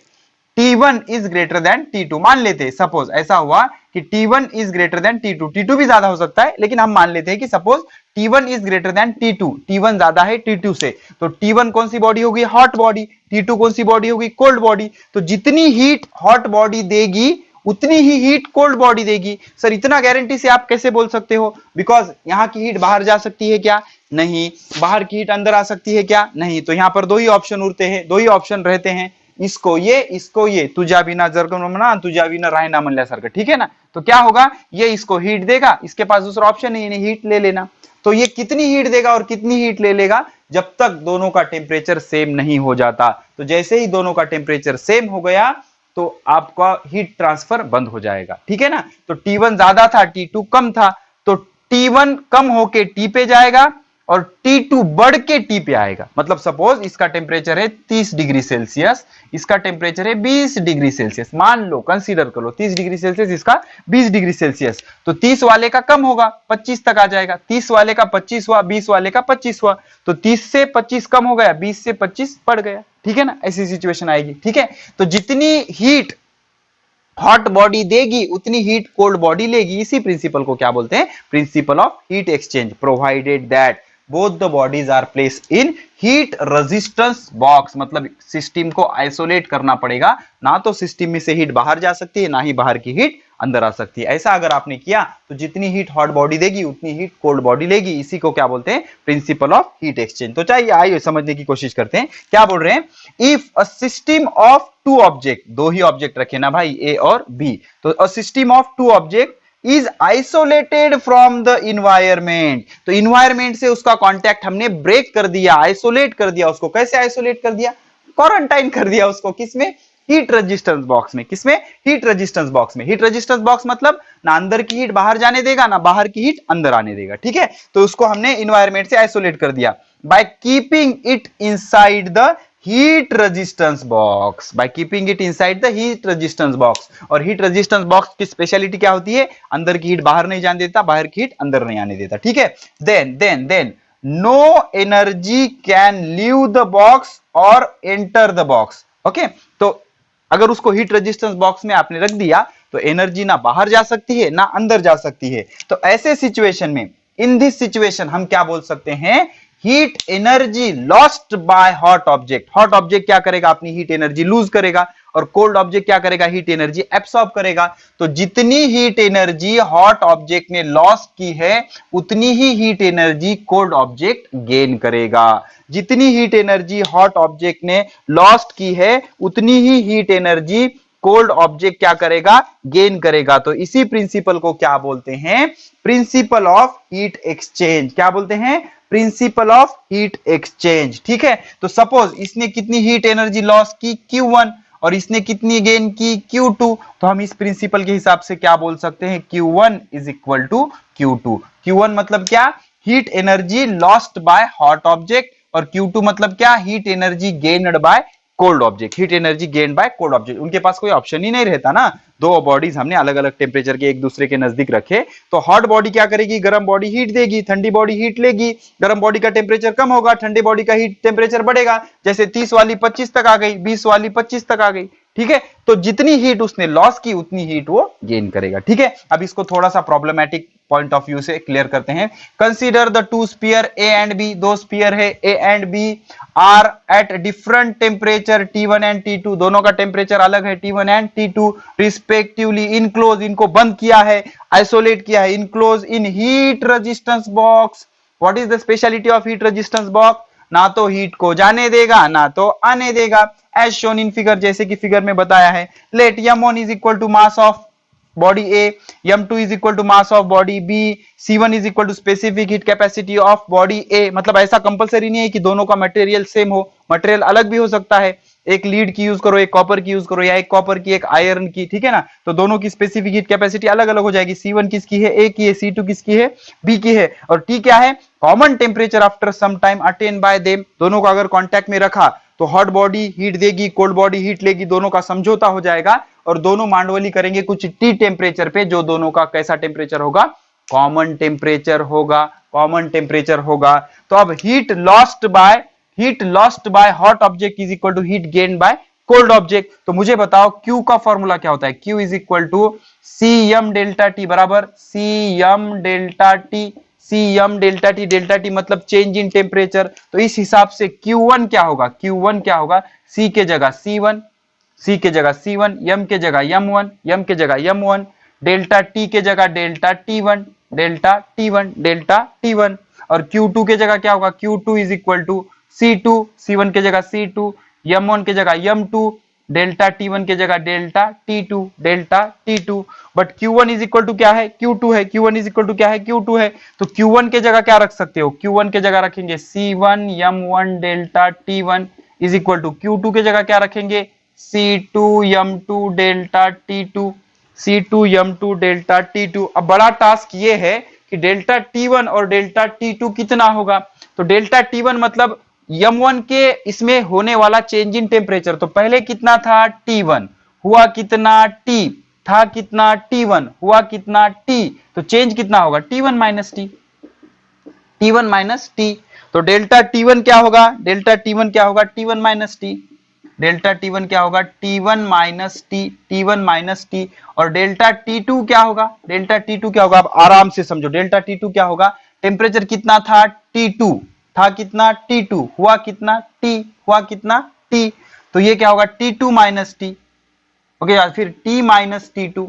T1 is greater than T2। मान लेते हैं सपोज ऐसा हुआ कि T1 is greater than T2। T2 भी ज्यादा हो सकता है, लेकिन हम मान लेते हैं कि suppose T1 is greater than T2। T1 ज्यादा है T2 से, तो T1 कौन सी बॉडी होगी? Hot body. T2 कौन सी बॉडी होगी? Cold body. तो जितनी हीट हॉट बॉडी देगी उतनी ही हीट कोल्ड बॉडी देगी। सर इतना गारंटी से आप कैसे बोल सकते हो? बिकॉज यहाँ की हीट बाहर जा सकती है क्या? नहीं। बाहर की हीट अंदर आ सकती है क्या? नहीं। तो यहाँ पर दो ही ऑप्शन उड़ते हैं, दो ही ऑप्शन रहते हैं, इसको ये तुझा बिना जरगमना तुझा बिना रायना म्हणल्यासारखं, ठीक है ना। तो क्या होगा? ये इसको हीट देगा, इसके पास दूसरा ऑप्शन नहीं है, हीट ले लेना। तो ये कितनी हीट देगा और कितनी हीट ले लेगा? जब तक दोनों का टेम्परेचर सेम नहीं हो जाता। तो जैसे ही दोनों का टेम्परेचर सेम हो गया तो आपका हीट ट्रांसफर बंद हो जाएगा, ठीक है ना। तो T1 ज्यादा था, T2 कम था, तो T1 कम होके T पे जाएगा और T2 बढ़ के T पे आएगा। मतलब सपोज इसका टेम्परेचर है 30 डिग्री सेल्सियस, इसका टेम्परेचर है 20 डिग्री सेल्सियस। मान लो, कंसीडर करो 30 डिग्री सेल्सियस, इसका 20 डिग्री सेल्सियस। तो 30 वाले का कम होगा, 25 तक आ जाएगा। 30 वाले का 25 हुआ, 20 वाले का 25 हुआ, तो 30 से 25 कम हो गया, 20 से 25 बढ़ गया, ठीक है ना। ऐसी सिचुएशन आएगी, ठीक है। तो जितनी हीट हॉट बॉडी देगी उतनी हीट कोल्ड बॉडी लेगी। इसी प्रिंसिपल को क्या बोलते हैं? Principle of heat exchange. Provided that both the bodies are placed in heat resistance box. मतलब सिस्टम को आइसोलेट करना पड़ेगा, ना तो सिस्टम में से हीट बाहर जा सकती है, ना ही बाहर की हीट अंदर आ सकती है। ऐसा अगर आपने किया तो जितनी हीट हॉट बॉडी देगी उतनी हीट कोल्ड बॉडी लेगी। इसी को क्या बोलते हैं? Principle of heat exchange. तो चाहिए आइए समझने की कोशिश करते हैं। क्या बोल रहे हैं? If a system of two object, दो ही ऑब्जेक्ट रखे ना भाई, ए और बी, तो a system of two object is isolated from the environment. तो इन्वायरमेंट से उसका कांटेक्ट हमने ब्रेक कर दिया, आइसोलेट कर दिया उसको। कैसे आइसोलेट कर दिया? क्वारंटाइन कर दिया उसको। किसमें? हीट रेजिस्टेंस बॉक्स में। किसमें? हीट रेजिस्टेंस बॉक्स में। हीट रेजिस्टेंस बॉक्स मतलब ना अंदर की हीट बाहर जाने देगा ना बाहर की हीट अंदर आने देगा। ठीक है, तो उसको हमने इन्वायरमेंट से आइसोलेट कर दिया by keeping it inside the heat resistance box, by keeping it inside the heat resistance box. और हीट रेजिस्टेंस बॉक्स की स्पेशलिटी क्या होती है? अंदर की हीट बाहर नहीं जाने देता, बाहर की हीट अंदर नहीं आने देता। ठीक है, then no energy can leave the box और एंटर द बॉक्स। ओके, तो अगर उसको हीट रेजिस्टेंस बॉक्स में आपने रख दिया तो एनर्जी ना बाहर जा सकती है ना अंदर जा सकती है। तो ऐसे सिचुएशन में, इन दिस सिचुएशन हम क्या बोल सकते हैं? Heat energy lost by hot object. Hot object क्या करेगा? अपनी हीट एनर्जी लूज करेगा और कोल्ड ऑब्जेक्ट क्या करेगा? हीट एनर्जी एब्सॉर्ब करेगा। तो जितनी हीट एनर्जी हॉट ऑब्जेक्ट ने लॉस की है उतनी ही heat energy cold object gain करेगा। जितनी हीट एनर्जी हॉट ऑब्जेक्ट ने लॉस्ट की है उतनी ही हीट एनर्जी कोल्ड ऑब्जेक्ट क्या करेगा? गेन करेगा। तो इसी प्रिंसिपल को क्या बोलते हैं? Principle of heat exchange. क्या बोलते हैं? Principle of heat exchange. ठीक है, तो सपोज इसने कितनी हीट एनर्जी लॉस की? Q1, और इसने कितनी गेन की? Q2। तो हम इस प्रिंसिपल के हिसाब से क्या बोल सकते हैं? Q1 is equal to Q2। Q1 मतलब क्या? Heat energy lost by hot object, और Q2 मतलब क्या? Heat energy gained by cold object. Heat energy gain by cold object. उनके पास कोई ऑप्शन ही नहीं रहता ना, दो बॉडीज हमने अलग अलग टेम्परेचर के एक दूसरे के नजदीक रखे। तो हॉट बॉडी क्या करेगी? गर्म बॉडी हीट देगी, ठंडी बॉडी हीट लेगी। गर्म बॉडी का टेम्परेचर कम होगा, ठंडी बॉडी का हीट टेम्परेचर बढ़ेगा। जैसे 30 वाली 25 तक आ गई, 20 वाली 25 तक आ गई। ठीक है, तो जितनी हीट उसने लॉस की उतनी हीट वो गेन करेगा। ठीक है, अब इसको थोड़ा सा प्रॉब्लमैटिक पॉइंट ऑफ व्यू से क्लियर करते हैं। Consider the two sphere A and B. दो स्पीयर है A and B, are at different temperature T1 and T2। दोनों का टेम्परेचर अलग है, T1 and T2 respectively. Enclose, इनको बंद किया है, आइसोलेट किया है, enclose in heat resistance box. What is the speciality of heat resistance box? ना तो हीट को जाने देगा ना तो आने देगा, एज शोन इन फिगर, जैसे कि फिगर में बताया है। Let m1 is equal to mass of body A, m2 is equal to mass of body B, C1 is equal to specific heat capacity of body A। मतलब ऐसा compulsory नहीं है कि दोनों का मटेरियल सेम हो, मटेरियल अलग भी हो सकता है। एक लीड की यूज करो, एक कॉपर की यूज करो, या एक कॉपर की एक आयरन की। ठीक है ना, तो दोनों की स्पेसिफिक हीट कैपेसिटी अलग अलग हो जाएगी। C1 किसकी है? A की है। C2 किसकी है? B की है। और T क्या है? Common temperature after some time attain by them. दोनों को अगर कॉन्टैक्ट में रखा तो हॉट बॉडी हीट देगी, कोल्ड बॉडी हीट लेगी, दोनों का समझौता हो जाएगा और दोनों मांडवली करेंगे कुछ T टेम्परेचर पे, जो दोनों का कैसा टेम्परेचर होगा? कॉमन टेम्परेचर होगा, कॉमन टेम्परेचर होगा। तो अब heat lost by hot object is equal to heat gain by cold object. तो मुझे बताओ Q का फॉर्मूला क्या होता है? Q is equal to CM delta T बराबर CM delta T। CM delta T, delta T मतलब चेंज इन टेम्परेचर। तो इस हिसाब से Q1 क्या होगा? Q1 क्या होगा? C के जगह C1, C के जगह C1, M के जगह M1, M के जगह M1, डेल्टा T के जगह delta T1, delta T1, delta T1। और Q2 के जगह क्या होगा? Q2 is equal to C2, C1 के जगह C2, M1 के जगह M2, डेल्टा T1 के जगह delta T2, delta T2। But Q1 is equal to क्या है? Q2 है। Q1 इज इक्वल टू क्या है? Q2 है। तो Q1 के जगह क्या रख सकते हो? Q1 के जगह रखेंगे C1 M1 delta T1 is equal to Q2 के जगह क्या रखेंगे? C2 M2 delta T2, C2 M2 delta T2। अब बड़ा टास्क ये है कि डेल्टा T1 और डेल्टा T2 कितना होगा? तो डेल्टा T1 मतलब M1 के इसमें होने वाला चेंज इन टेम्परेचर। तो पहले कितना था? T1, हुआ कितना? T, था कितना? T1, हुआ कितना? T। तो चेंज कितना होगा? T1 minus T, T1 minus T। तो डेल्टा T1 क्या होगा? डेल्टा T1 क्या होगा? T1 minus T। Delta T1 क्या होगा? T1 minus T, T1 minus T। और डेल्टा T2 क्या होगा? डेल्टा T2 क्या होगा? अब आराम से समझो, डेल्टा T2 क्या होगा? टेम्परेचर कितना था? T2, था कितना? T2, हुआ कितना? T, हुआ कितना? T। तो ये क्या होगा? T2 minus T। ओके, फिर T minus T2,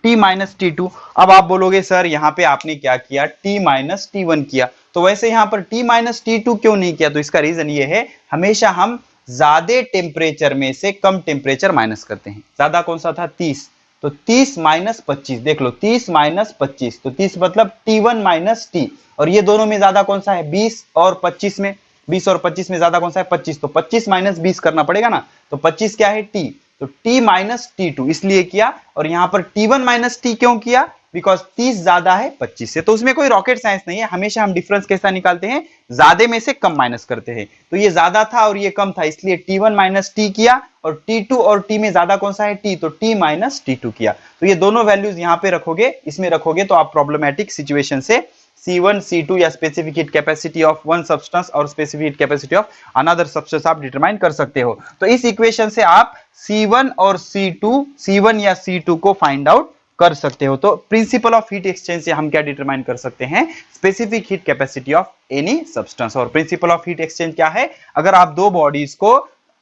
T minus T2। अब आप बोलोगे सर यहाँ पे आपने क्या किया? T माइनस T1 किया। तो वैसे यहाँ पर T माइनस T2 क्यों नहीं किया? तो इसका रीजन ये है, हमेशा हम ज्यादा टेम्परेचर में से कम टेम्परेचर माइनस करते हैं। ज्यादा कौन सा था? 30। तो 30 माइनस 25, देख लो 30 माइनस 25, तो 30 मतलब T1 माइनस T। और ये दोनों में ज्यादा कौन सा है? 20 और 25 में, 20 और 25 में ज्यादा कौन सा है? 25। तो 25 माइनस 20 करना पड़ेगा ना। तो 25 क्या है? T। तो T माइनस T2 इसलिए किया, और यहां पर T1 माइनस T क्यों किया, बिकॉज 30 ज्यादा है 25 से। तो उसमें कोई रॉकेट साइंस नहीं है, हमेशा हम डिफरेंस कैसा निकालते हैं, ज्यादा में से कम माइनस करते हैं। तो ये ज्यादा था और ये कम था, इसलिए T1 माइनस T किया, और T2 और T में ज्यादा कौन सा है, T, तो T माइनस T2 किया। तो ये दोनों वैल्यूज यहां पे रखोगे, इसमें रखोगे, तो आप प्रॉब्लमेटिक सिचुएशन से C1 C2 या specific heat capacity of one substance और specific heat capacity of another substance आप डिटरमाइन कर सकते हो। तो इस इक्वेशन से आप C1 और C1 या C2 को फाइंड आउट कर सकते हो। तो प्रिंसिपल ऑफ हीट एक्सचेंज से हम क्या डिटरमाइन कर सकते हैं, specific heat capacity of any substance. और प्रिंसिपल ऑफ हीट एक्सचेंज क्या है, अगर आप दो बॉडीज को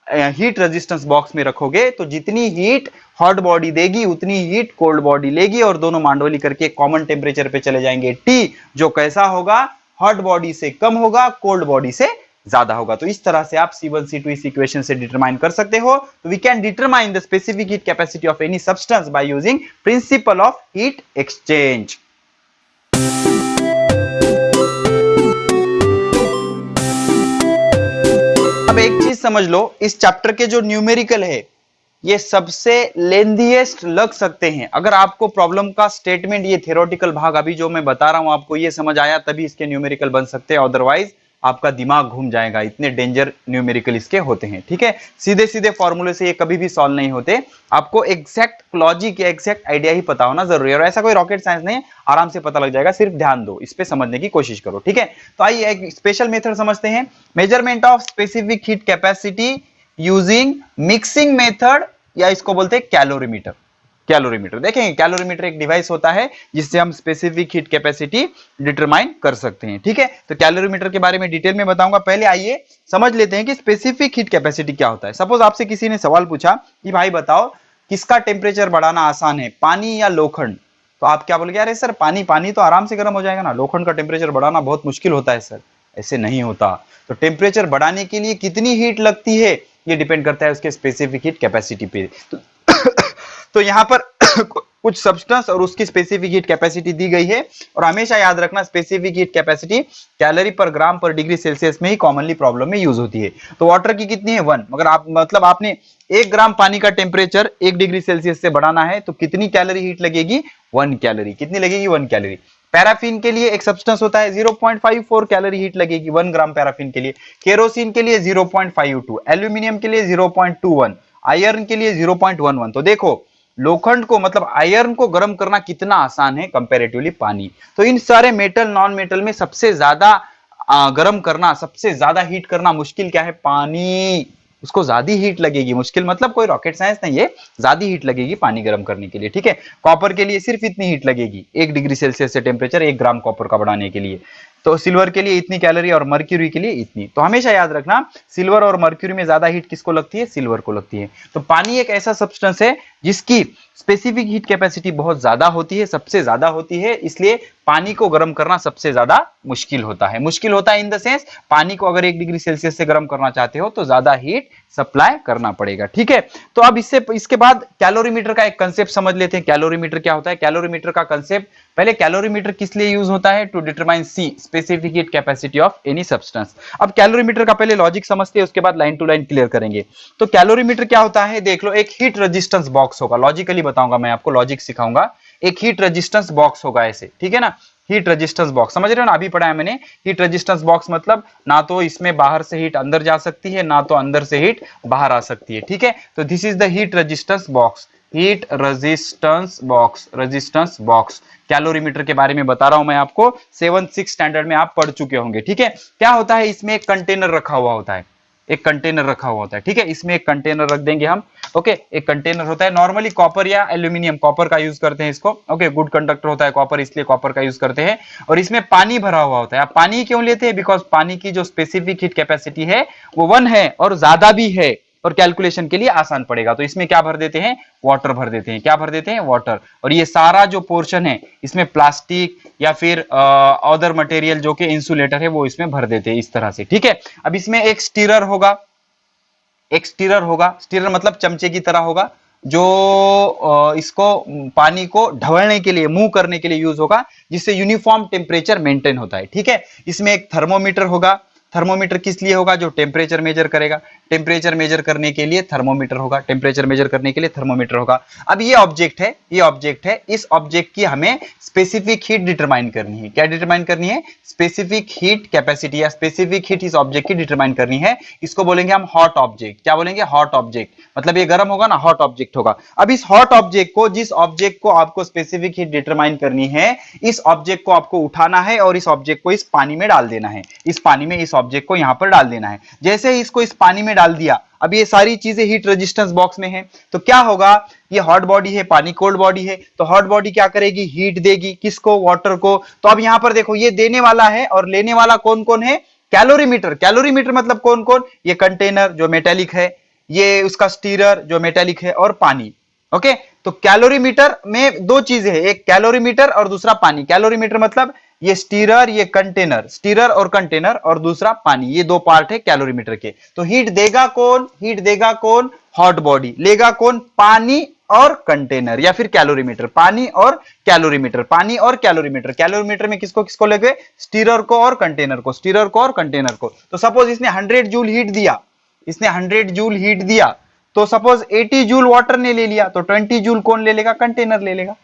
हीट रेजिस्टेंस बॉक्स में रखोगे तो जितनी हीट हॉट बॉडी देगी उतनी हीट कोल्ड बॉडी लेगी, और दोनों मांडोली करके कॉमन टेम्परेचर पे चले जाएंगे T, जो कैसा होगा, हॉट बॉडी से कम होगा, कोल्ड बॉडी से ज्यादा होगा। तो इस तरह से आप C1 C2 इस इक्वेशन से डिटरमाइन कर सकते हो। तो we can determine the specific heat capacity of any substance by using principle of heat exchange. अब एक चीज समझ लो, इस चैप्टर के जो न्यूमेरिकल है ये सबसे लेंथीएस्ट लग सकते हैं। अगर आपको प्रॉब्लम का स्टेटमेंट, ये थ्योरेटिकल भाग अभी जो मैं बता रहा हूं आपको ये समझ आया तभी इसके न्यूमेरिकल बन सकते हैं, अदरवाइज आपका दिमाग घूम जाएगा, इतने डेंजर न्यूमेरिकल इसके होते हैं। ठीक है, सीधे सीधे फॉर्मूले से ये कभी भी सॉल्व नहीं होते, आपको एग्जैक्ट लॉजिक या एग्जैक्ट आइडिया ही पता होना जरूरी है। और ऐसा कोई रॉकेट साइंस नहीं है, आराम से पता लग जाएगा, सिर्फ ध्यान दो, इस पे समझने की कोशिश करो। ठीक है, तो आइए एक स्पेशल मेथड समझते हैं, measurement of specific heat capacity using mixing method, या इसको बोलते हैं कैलोरीमीटर। कैलोरीमीटर देखेंगे, कैलोरीमीटर एक डिवाइस होता है जिससे हम स्पेसिफिक हीट कैपेसिटी डिटरमाइन कर सकते हैं। ठीक है, तो कैलोरीमीटर के बारे में डिटेल में बताऊंगा, पहले आइए समझ लेते हैं कि स्पेसिफिक हीट कैपेसिटी क्या होता है। सपोज आपसे किसी ने सवाल पूछा कि भाई बताओ किसका टेम्परेचर बढ़ाना आसान है, पानी या लोखंड, तो आप क्या बोलोगे, अरे सर पानी तो आराम से गर्म हो जाएगा ना, लोखंड का टेम्परेचर बढ़ाना बहुत मुश्किल होता है सर। ऐसे नहीं होता, तो टेम्परेचर बढ़ाने के लिए कितनी हीट लगती है ये डिपेंड करता है उसके स्पेसिफिक हीट कैपेसिटी पे। तो यहां पर कुछ सब्सटेंस और उसकी स्पेसिफिक हीट कैपेसिटी दी गई है, और हमेशा याद रखना specific heat capacity calorie per gram per degree Celsius में ही कॉमनली प्रॉब्लम में यूज होती है। तो वाटर की कितनी है 1, मगर आप मतलब आपने 1 ग्राम पानी का टेम्परेचर 1 डिग्री सेल्सियस से बढ़ाना है तो कितनी कैलोरी हीट लगेगी, 1 कैलोरी। कितनी लगेगी, 1 कैलोरी। पैराफिन के लिए एक सब्सटेंस होता है 0.54 कैलोरी हीट लगेगी 1 ग्राम पैराफिन के लिए, केरोसिन के लिए 0.52, एल्यूमिनियम के लिए 0.21, आयरन के लिए 0.11। तो देखो लोखंड को मतलब आयरन को गर्म करना कितना आसान है कंपैरेटिवली पानी। तो इन सारे मेटल नॉन मेटल में सबसे ज्यादा गर्म करना, सबसे ज्यादा हीट करना मुश्किल क्या है, पानी। उसको ज्यादा हीट लगेगी, मुश्किल मतलब कोई रॉकेट साइंस नहीं है, ज्यादा हीट लगेगी पानी गर्म करने के लिए। ठीक है, कॉपर के लिए सिर्फ इतनी हीट लगेगी 1 डिग्री सेल्सियस से टेम्परेचर 1 ग्राम कॉपर का बढ़ाने के लिए। तो सिल्वर के लिए इतनी कैलोरी और मर्क्यूरी के लिए इतनी। तो हमेशा याद रखना सिल्वर और मर्क्यूरी में ज्यादा हीट किसको लगती है, सिल्वर को लगती है। तो पानी एक ऐसा सब्सटेंस है जिसकी स्पेसिफिक हीट कैपेसिटी बहुत ज्यादा होती है, सबसे ज्यादा होती है, इसलिए पानी को गर्म करना सबसे ज्यादा मुश्किल होता है। मुश्किल होता है इन द सेंस पानी को अगर 1 डिग्री सेल्सियस से गर्म करना चाहते हो तो ज्यादा हीट सप्लाई करना पड़ेगा। ठीक है, तो अब इसके बाद कैलोरीमीटर का एक कंसेप्ट समझ लेते हैं। कैलोरीमीटर क्या होता है, कैलोरीमीटर का कंसेप्ट, पहले कैलोरीमीटर किस लिए यूज होता है, to determine C specific heat capacity of any substance. अब कैलोरीमीटर का पहले लॉजिक समझते हैं, उसके बाद लाइन टू लाइन क्लियर करेंगे। तो कैलोरीमीटर क्या होता है, देख लो, एक हीट रेजिस्टेंस बॉक्स होगा, लॉजिकली बताऊंगा मैं आपको, लॉजिक सिखाऊंगा। एक हीट रेजिस्टेंस बॉक्स होगा ऐसे, ठीक है ना, हीट रेजिस्टेंस बॉक्स समझ रहे हो ना, अभी पढ़ा है मैंने। हीट रेजिस्टेंस बॉक्स मतलब ना तो इसमें बाहर से हीट अंदर जा सकती है, ना तो अंदर से हीट बाहर आ सकती है। ठीक है, तो this is the heat resistance box, heat resistance box, resistance box. Calorimeter के बारे में बता रहा हूं मैं आपको, 7-6 स्टैंडर्ड में आप पढ़ चुके होंगे। ठीक है, क्या होता है, इसमें एक कंटेनर रखा हुआ होता है, एक कंटेनर रखा हुआ होता है। ठीक है, इसमें एक कंटेनर रख देंगे हम। ओके, एक कंटेनर होता है, नॉर्मली कॉपर या एल्यूमिनियम, कॉपर का यूज करते हैं इसको। ओके, गुड कंडक्टर होता है कॉपर, इसलिए कॉपर का यूज करते हैं। और इसमें पानी भरा हुआ होता है। आप पानी क्यों लेते हैं, बिकॉज पानी की जो स्पेसिफिक हीट कैपेसिटी है वो 1 है और ज्यादा भी है, और कैलकुलेशन के लिए आसान पड़ेगा। तो इसमें क्या भर देते हैं, वाटर भर देते हैं। क्या भर देते हैं, वाटर। और ये सारा जो पोर्शन है इसमें प्लास्टिक या फिर अदर मटेरियल जो कि इंसुलेटर है वो इसमें भर देते हैं इस तरह से। ठीक है, अब इसमें एक स्टीरर होगा, एक स्टीरर होगा, स्टीरर मतलब चमचे की तरह होगा, जो इसको पानी को ढवलने के लिए, मूव करने के लिए यूज होगा, जिससे यूनिफॉर्म टेम्परेचर मेंटेन होता है। ठीक है, इसमें एक थर्मोमीटर होगा, थर्मोमीटर किस लिए होगा? जो टेम्परेचर मेजर करेगा। टेम्परेचर मेजर करने के लिए थर्मोमीटर होगा, टेम्परेचर मेजर करने के लिए थर्मोमीटर होगा। अब ये ऑब्जेक्ट है, ये ऑब्जेक्ट है, इस ऑब्जेक्ट की हमें स्पेसिफिक हीट डिटरमाइन करनी है। क्या डिटरमाइन करनी है? स्पेसिफिक हीट कैपेसिटी या स्पेसिफिक हीट इस ऑब्जेक्ट की डिटरमाइन करनी है। इसको बोलेंगे हम हॉट ऑब्जेक्ट। क्या बोलेंगे? Hot object. मतलब ये गर्म होगा ना, हॉट ऑब्जेक्ट होगा। अब इस हॉट ऑब्जेक्ट को, जिस ऑब्जेक्ट को आपको स्पेसिफिक हीट डिटरमाइन करनी है, इस ऑब्जेक्ट को आपको उठाना है और इस ऑब्जेक्ट को इस पानी में डाल देना है। इस पानी में इस ऑब्जेक्ट को यहां पर डाल देना है। जैसे ही इसको इस पानी में डाल दिया, अब ये सारी चीजें हीट रेजिस्टेंस बॉक्स में है, तो क्या होगा? ये हॉट बॉडी है, पानी कोल्ड बॉडी है, तो हॉट बॉडी क्या करेगी? हीट देगी। किसको? वाटर को। तो अब यहां पर देखो, ये देने वाला है और लेने वाला कौन कौन है? कैलोरीमीटर। कैलोरीमीटर मतलब कौन कौन? ये कंटेनर जो मेटेलिक है, ये उसका स्टीरर जो मेटेलिक है, और पानी। ओके, तो कैलोरीमीटर में दो चीजें हैं, एक कैलोरीमीटर और दूसरा पानी। कैलोरीमीटर मतलब ये स्टीरर, ये कंटेनर, स्टीरर और कंटेनर, और दूसरा पानी। ये दो पार्ट है कैलोरीमीटर के। तो हीट देगा कौन? हीट देगा कौन? Hot body. लेगा कौन? पानी और कंटेनर, या फिर कैलोरीमीटर। पानी और कैलोरीमीटर, पानी और कैलोरीमीटर। कैलोरीमीटर में किसको किसको लगे? स्टीरर को और कंटेनर को, स्टीरर को और कंटेनर को। तो सपोज इसने 100 जूल हीट दिया, इसने 100 जूल हीट दिया, तो सपोज 80 जूल वाटर ने ले लिया, तो 20 जूल कौन ले लेगा? कंटेनर ले लेगा।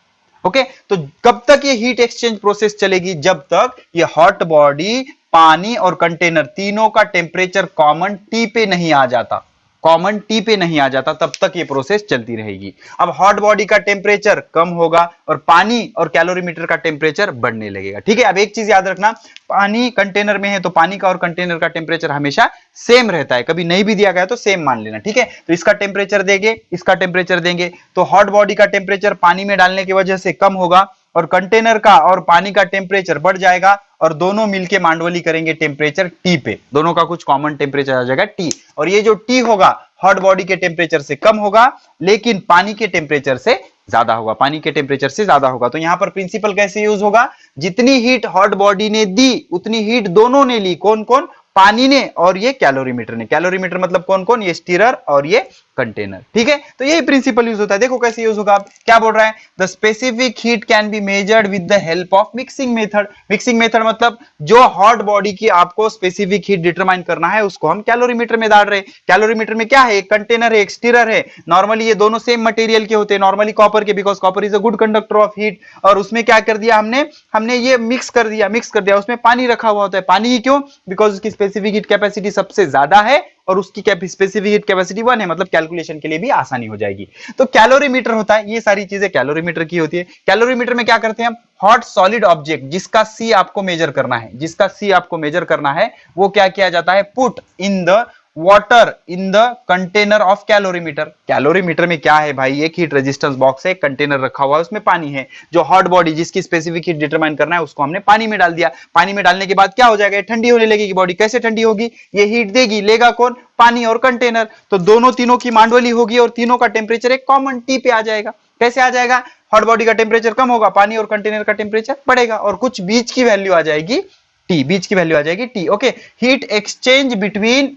ओके, तो कब तक ये हीट एक्सचेंज प्रोसेस चलेगी? जब तक ये हॉट बॉडी, पानी और कंटेनर तीनों का टेम्परेचर कॉमन टी पे नहीं आ जाता। कॉमन टी पे नहीं आ जाता, तब तक ये प्रोसेस चलती रहेगी। अब हॉट बॉडी का टेम्परेचर कम होगा और पानी और कैलोरीमीटर का टेम्परेचर बढ़ने लगेगा। ठीक है, अब एक चीज याद रखना, पानी कंटेनर में है तो पानी का और कंटेनर का टेम्परेचर हमेशा सेम रहता है। कभी नहीं भी दिया गया तो सेम मान लेना। ठीक है, तो इसका टेम्परेचर देंगे, इसका टेम्परेचर देंगे, तो हॉट बॉडी का टेम्परेचर पानी में डालने की वजह से कम होगा और कंटेनर का और पानी का टेम्परेचर बढ़ जाएगा, और दोनों मिलके मांडवली करेंगे टेम्परेचर टी पे। दोनों का कुछ कॉमन टेम्परेचर आ जाएगा टी, और ये जो टी होगा हॉट बॉडी के टेम्परेचर से कम होगा, लेकिन पानी के टेम्परेचर से ज्यादा होगा। पानी के टेम्परेचर से ज्यादा होगा। तो यहां पर प्रिंसिपल कैसे यूज होगा? जितनी हीट हॉट बॉडी ने दी, उतनी हीट दोनों ने ली। कौन कौन? पानी ने और ये कैलोरीमीटर ने। कैलोरीमीटर मतलब कौन कौन? ये स्टीरर और ये कंटेनर। ठीक है, तो यही प्रिंसिपल यूज होता है। देखो कैसे यूज होगा। क्या बोल रहा है? The specific heat can be measured with the help of mixing method. Mixing method मतलब जो हॉट बॉडी की आपको स्पेसिफिक हीट डिटरमाइन करना है, उसको हम कैलोरीमीटर में डाल रहे हैं। कैलोरीमीटर में क्या है? एक कंटेनर है, एक स्टीरर है। नॉर्मली ये दोनों सेम मटेरियल के होते हैं, नॉर्मली कॉपर के, because copper is a good conductor of heat. और उसमें क्या कर दिया हमने ये मिक्स कर दिया, उसमें पानी रखा हुआ होता है। पानी ही क्यों? बिकॉज उसकी स्पेसिफिक हीट कैपेसिटी सबसे ज्यादा है और उसकी स्पेसिफिक हीट कैपेसिटी 1 है, मतलब कैलकुलेशन के लिए भी आसानी हो जाएगी। तो कैलोरीमीटर होता है, ये सारी चीजें कैलोरीमीटर की होती है। कैलोरीमीटर में क्या करते हैं हम? हॉट सॉलिड ऑब्जेक्ट जिसका सी आपको मेजर करना है, जिसका सी आपको मेजर करना है, वो क्या किया जाता है? Put in the water in the container of calorimeter. Calorimeter में क्या है भाई? एक हीट रेजिस्टेंस बॉक्स है, कंटेनर रखा हुआ है, उसमें पानी है। जो हॉट बॉडी जिसकी स्पेसिफिक हीट डिटरमाइन करना है, उसको हमने पानी में डाल दिया। पानी में डालने के बाद क्या हो जाएगा? ठंडी होने लगेगी बॉडी। कैसे ठंडी होगी? ये हीट देगी, लेगा कौन? पानी और कंटेनर। तो दोनों तीनों की मांडवली होगी और तीनों का टेम्परेचर एक कॉमन टी पे आ जाएगा। कैसे आ जाएगा? हॉट बॉडी का टेम्परेचर कम होगा, पानी और कंटेनर का टेम्परेचर बढ़ेगा, और कुछ बीच की वैल्यू आ जाएगी टी। बीच की वैल्यू आ जाएगी T. Okay, heat exchange between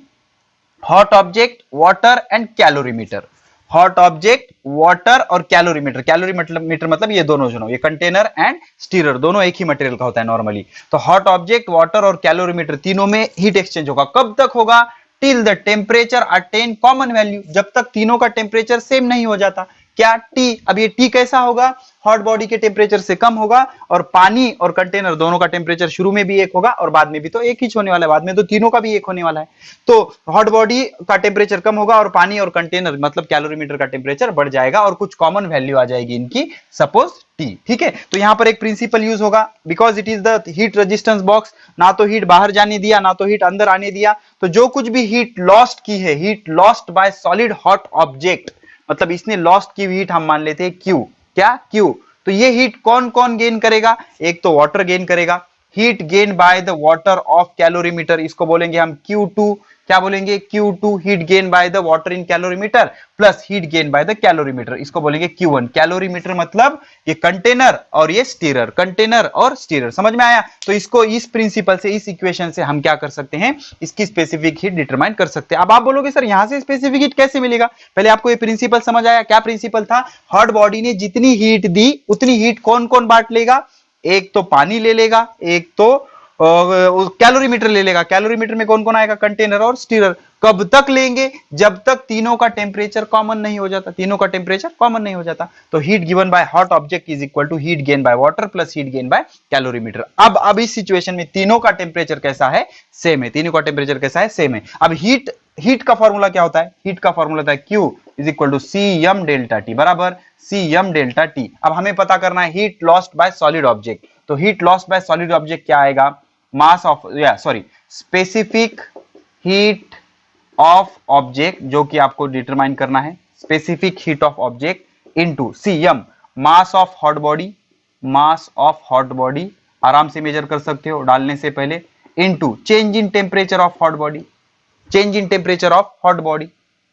hot object, water and calorimeter. Hot object, water और कैलोरीमीटर। कैलोरीमीटर मतलब ये दोनों, ये कंटेनर एंड स्टीरर दोनों एक ही मटेरियल का होता है नॉर्मली। तो हॉट ऑब्जेक्ट, वाटर और कैलोरीमीटर तीनों में हीट एक्सचेंज होगा। कब तक होगा? Till the temperature attain common value, जब तक तीनों का टेम्परेचर सेम नहीं हो जाता। क्या? टी। अब ये टी कैसा होगा? हॉट बॉडी के टेम्परेचर से कम होगा, और पानी और कंटेनर दोनों का टेम्परेचर शुरू में भी एक होगा और बाद में भी तो एक ही होने वाला है, बाद में तो तीनों का भी एक होने वाला है। तो हॉट बॉडी का टेम्परेचर कम होगा और पानी और कंटेनर मतलब कैलोरीमीटर का टेम्परेचर बढ़ जाएगा, और कुछ कॉमन वैल्यू आ जाएगी इनकी, सपोज टी। ठीक है, तो यहां पर एक प्रिंसिपल यूज होगा, because it is the heat resistance box. ना तो हीट बाहर जाने दिया, ना तो हीट अंदर आने दिया। तो जो कुछ भी हीट लॉस्ट की है, heat lost by solid hot object, मतलब इसने लॉस्ट की हीट हम मान लेते हैं क्यू। क्या? क्यू। तो ये हीट कौन कौन गेन करेगा? एक तो वाटर गेन करेगा, heat gain by the water of calorimeter, इसको बोलेंगे हम Q2। क्या बोलेंगे? Q2, heat gain by the water in calorimeter plus heat gain by the calorimeter, इसको बोलेंगे Q1। कैलोरीमीटर मतलब ये कंटेनर और ये स्टीरर, कंटेनर और स्टीरर। समझ में आया? तो इसको इस प्रिंसिपल से, इस इक्वेशन से हम क्या कर सकते हैं? इसकी स्पेसिफिक हीट डिटरमाइन कर सकते हैं। अब आप बोलोगे सर यहां से स्पेसिफिक हीट कैसे मिलेगा? पहले आपको ये प्रिंसिपल समझ आया? क्या प्रिंसिपल था? हॉट बॉडी ने जितनी हीट दी, उतनी हीट कौन कौन बांट लेगा? एक तो पानी ले लेगा, एक तो कैलोरीमीटर ले लेगा। कैलोरीमीटर में कौन कौन आएगा, कंटेनर और स्टीरर। कब तक लेंगे, जब तक तीनों का टेम्परेचर कॉमन नहीं हो जाता, तीनों का टेम्परेचर कॉमन नहीं हो जाता। तो heat given by hot object is equal to heat gain by water plus heat gain by calorimeter. अब इस सिचुएशन में तीनों का टेम्परेचर कैसा है, सेम है। तीनों का टेम्परेचर कैसा है, सेम है। अब हीट का फॉर्मूला क्या होता है, हीट का फॉर्मूला होता है Q is equal to CM delta T बराबर CM डेल्टा T। अब हमें पता करना है heat lost by solid object. तो heat lost by solid object क्या आएगा, mass of specific heat of object, जो कि आपको डिटरमाइन करना है, specific heat of object into CM mass of hot body, mass of hot body आराम से मेजर कर सकते हो डालने से पहले, into change in temperature of hot body, change in temperature of hot body,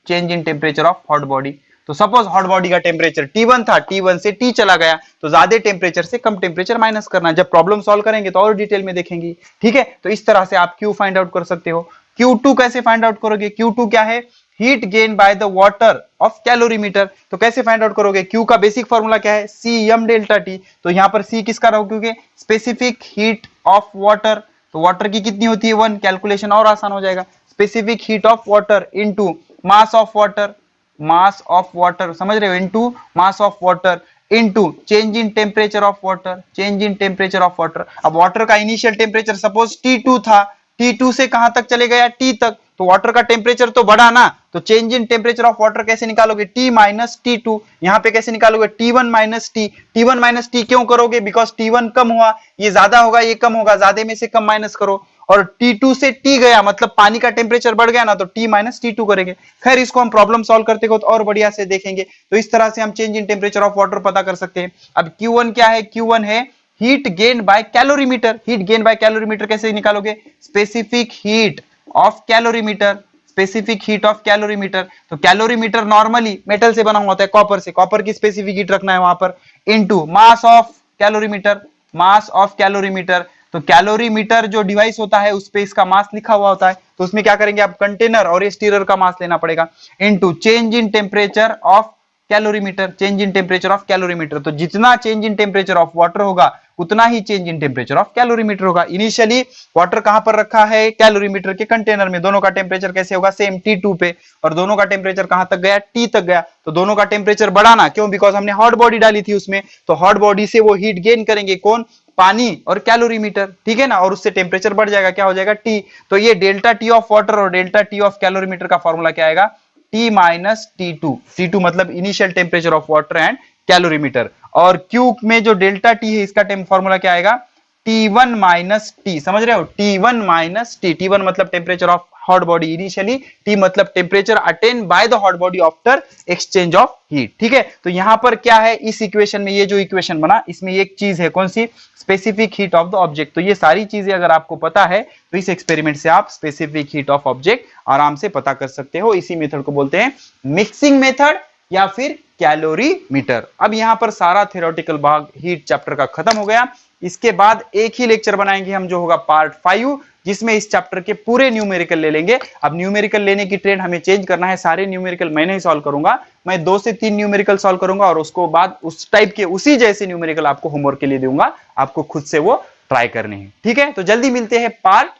change in temperature of hot body. तो suppose hot body का टेम्परेचर T1 था, T1 से T चला गया, तो ज्यादा टेम्परेचर से कम टेम्परेचर माइनस करना। जब प्रॉब्लम सॉल्व करेंगे तो और डिटेल में देखेंगे, ठीक है। तो इस तरह से आप Q फाइंड आउट कर सकते हो। Q2 कैसे फाइंड आउट करोगे, Q2 क्या है, heat gain by the water of calorimeter. तो कैसे फाइंड आउट करोगे, Q का बेसिक फॉर्मूला क्या है, CM डेल्टा T। तो यहां पर C किसका रहोगे, स्पेसिफिक हीट ऑफ वाटर। तो वाटर की कितनी होती है 1, कैलकुलेशन और आसान हो जाएगा। Specific heat of water into mass of water, mass of water समझ रहे हो, into mass of water into change in temperature of water, change in temperature of water. अब वाटर का इनिशियल टेम्परेचर सपोज T2 था, T2 से कहां तक चले गया, T तक। तो वाटर का टेम्परेचर तो बढ़ा ना, तो change in temperature of water कैसे निकालोगे, T माइनस T2। यहां पे कैसे निकालोगे, T1 minus T। T1 minus T क्यों करोगे, बिकॉज T1 कम हुआ, ये ज्यादा होगा, ये कम होगा, ज्यादा में से कम माइनस करो। और T2 से T गया मतलब पानी का टेम्परेचर बढ़ गया ना, तो T माइनस T2 करेंगे। खैर इसको हम प्रॉब्लम सॉल्व करते हो तो और बढ़िया से देखेंगे। तो इस तरह से हम change in temperature of water पता कर सकते हैं। अब Q1 क्या है, Q1 है heat gain by calorimeter. Heat gain by calorimeter कैसे निकालोगे, specific heat of calorimeter, specific heat of calorimeter. तो कैलोरीमीटर नॉर्मली मेटल से बना हुआ होता है, कॉपर से, कॉपर की स्पेसिफिक हीट रखना है वहां पर, into mass of calorimeter, mass of calorimeter. तो कैलोरीमीटर जो डिवाइस होता है उस पे इसका मास लिखा हुआ होता है, तो उसमें क्या करेंगे आप, कंटेनर और स्टीरर का मास लेना पड़ेगा, into change in temperature of calorimeter, change in temperature of calorimeter. तो जितना change in temperature of water होगा उतना ही change in temperature of calorimeter होगा। इनिशियली वाटर कहां पर रखा है, कैलोरीमीटर के कंटेनर में। दोनों का टेम्परेचर कैसे होगा, सेम T2 पे, और दोनों का टेम्परेचर कहां तक गया, T तक गया। तो दोनों का टेम्परेचर बढ़ाना, क्यों, बिकॉज हमने हॉट बॉडी डाली थी उसमें, तो हॉट बॉडी से वो हीट गेन करेंगे, कौन, पानी और कैलोरीमीटर, ठीक है ना, और उससे टेम्परेचर बढ़ जाएगा, क्या हो जाएगा, T। तो ये डेल्टा T ऑफ वाटर और डेल्टा T ऑफ कैलोरीमीटर का फॉर्मूला क्या आएगा, T माइनस T2। T2 मतलब initial temperature of water and calorimeter. और Q में जो डेल्टा T है इसका फॉर्मूला क्या आएगा, T1 माइनस T। समझ रहे हो, T1 माइनस T। T1 मतलब temperature of hot body initially, T मतलब temperature attain by the hot body after exchange of heat, ठीक है। तो यहां पर क्या है, इस इक्वेशन में ये जो इक्वेशन बना इसमें एक चीज है, कौन सी, specific heat of the object. तो ये सारी चीजें अगर आपको पता है तो इस एक्सपेरिमेंट से आप स्पेसिफिक हीट ऑफ ऑब्जेक्ट आराम से पता कर सकते हो। इसी मेथड को बोलते हैं मिक्सिंग मेथड या फिर कैलोरीमीटर। अब यहां पर सारा थ्योरेटिकल भाग हीट चैप्टर का खत्म हो गया। इसके बाद एक ही लेक्चर बनाएंगे हम, जो होगा पार्ट 5, जिसमें इस चैप्टर के पूरे न्यूमेरिकल ले लेंगे। अब न्यूमेरिकल लेने की ट्रेंड हमें चेंज करना है, सारे न्यूमेरिकल मैं नहीं सॉल्व करूंगा, मैं 2 से 3 न्यूमेरिकल सॉल्व करूंगा और उसको बाद उस टाइप के उसी जैसे न्यूमेरिकल आपको होमवर्क के लिए दूंगा, आपको खुद से वो ट्राई करने हैं, ठीक है। तो जल्दी मिलते हैं पार्ट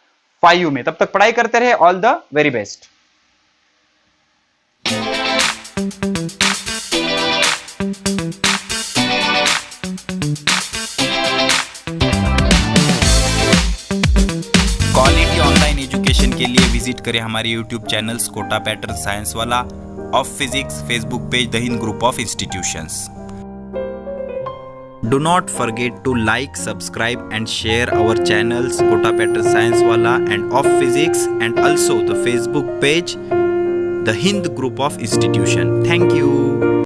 5 में, तब तक पढ़ाई करते रहे। All the very best. Quality online education के लिए विजिट करें हमारे YouTube channels Kota pattern science वाला, of physics, Facebook page the Hind group of institutions. Do not forget to like, subscribe and share our channels Kota Pattern Science Wala and of Physics, and also the Facebook page The Hind Group of Institution. Thank you.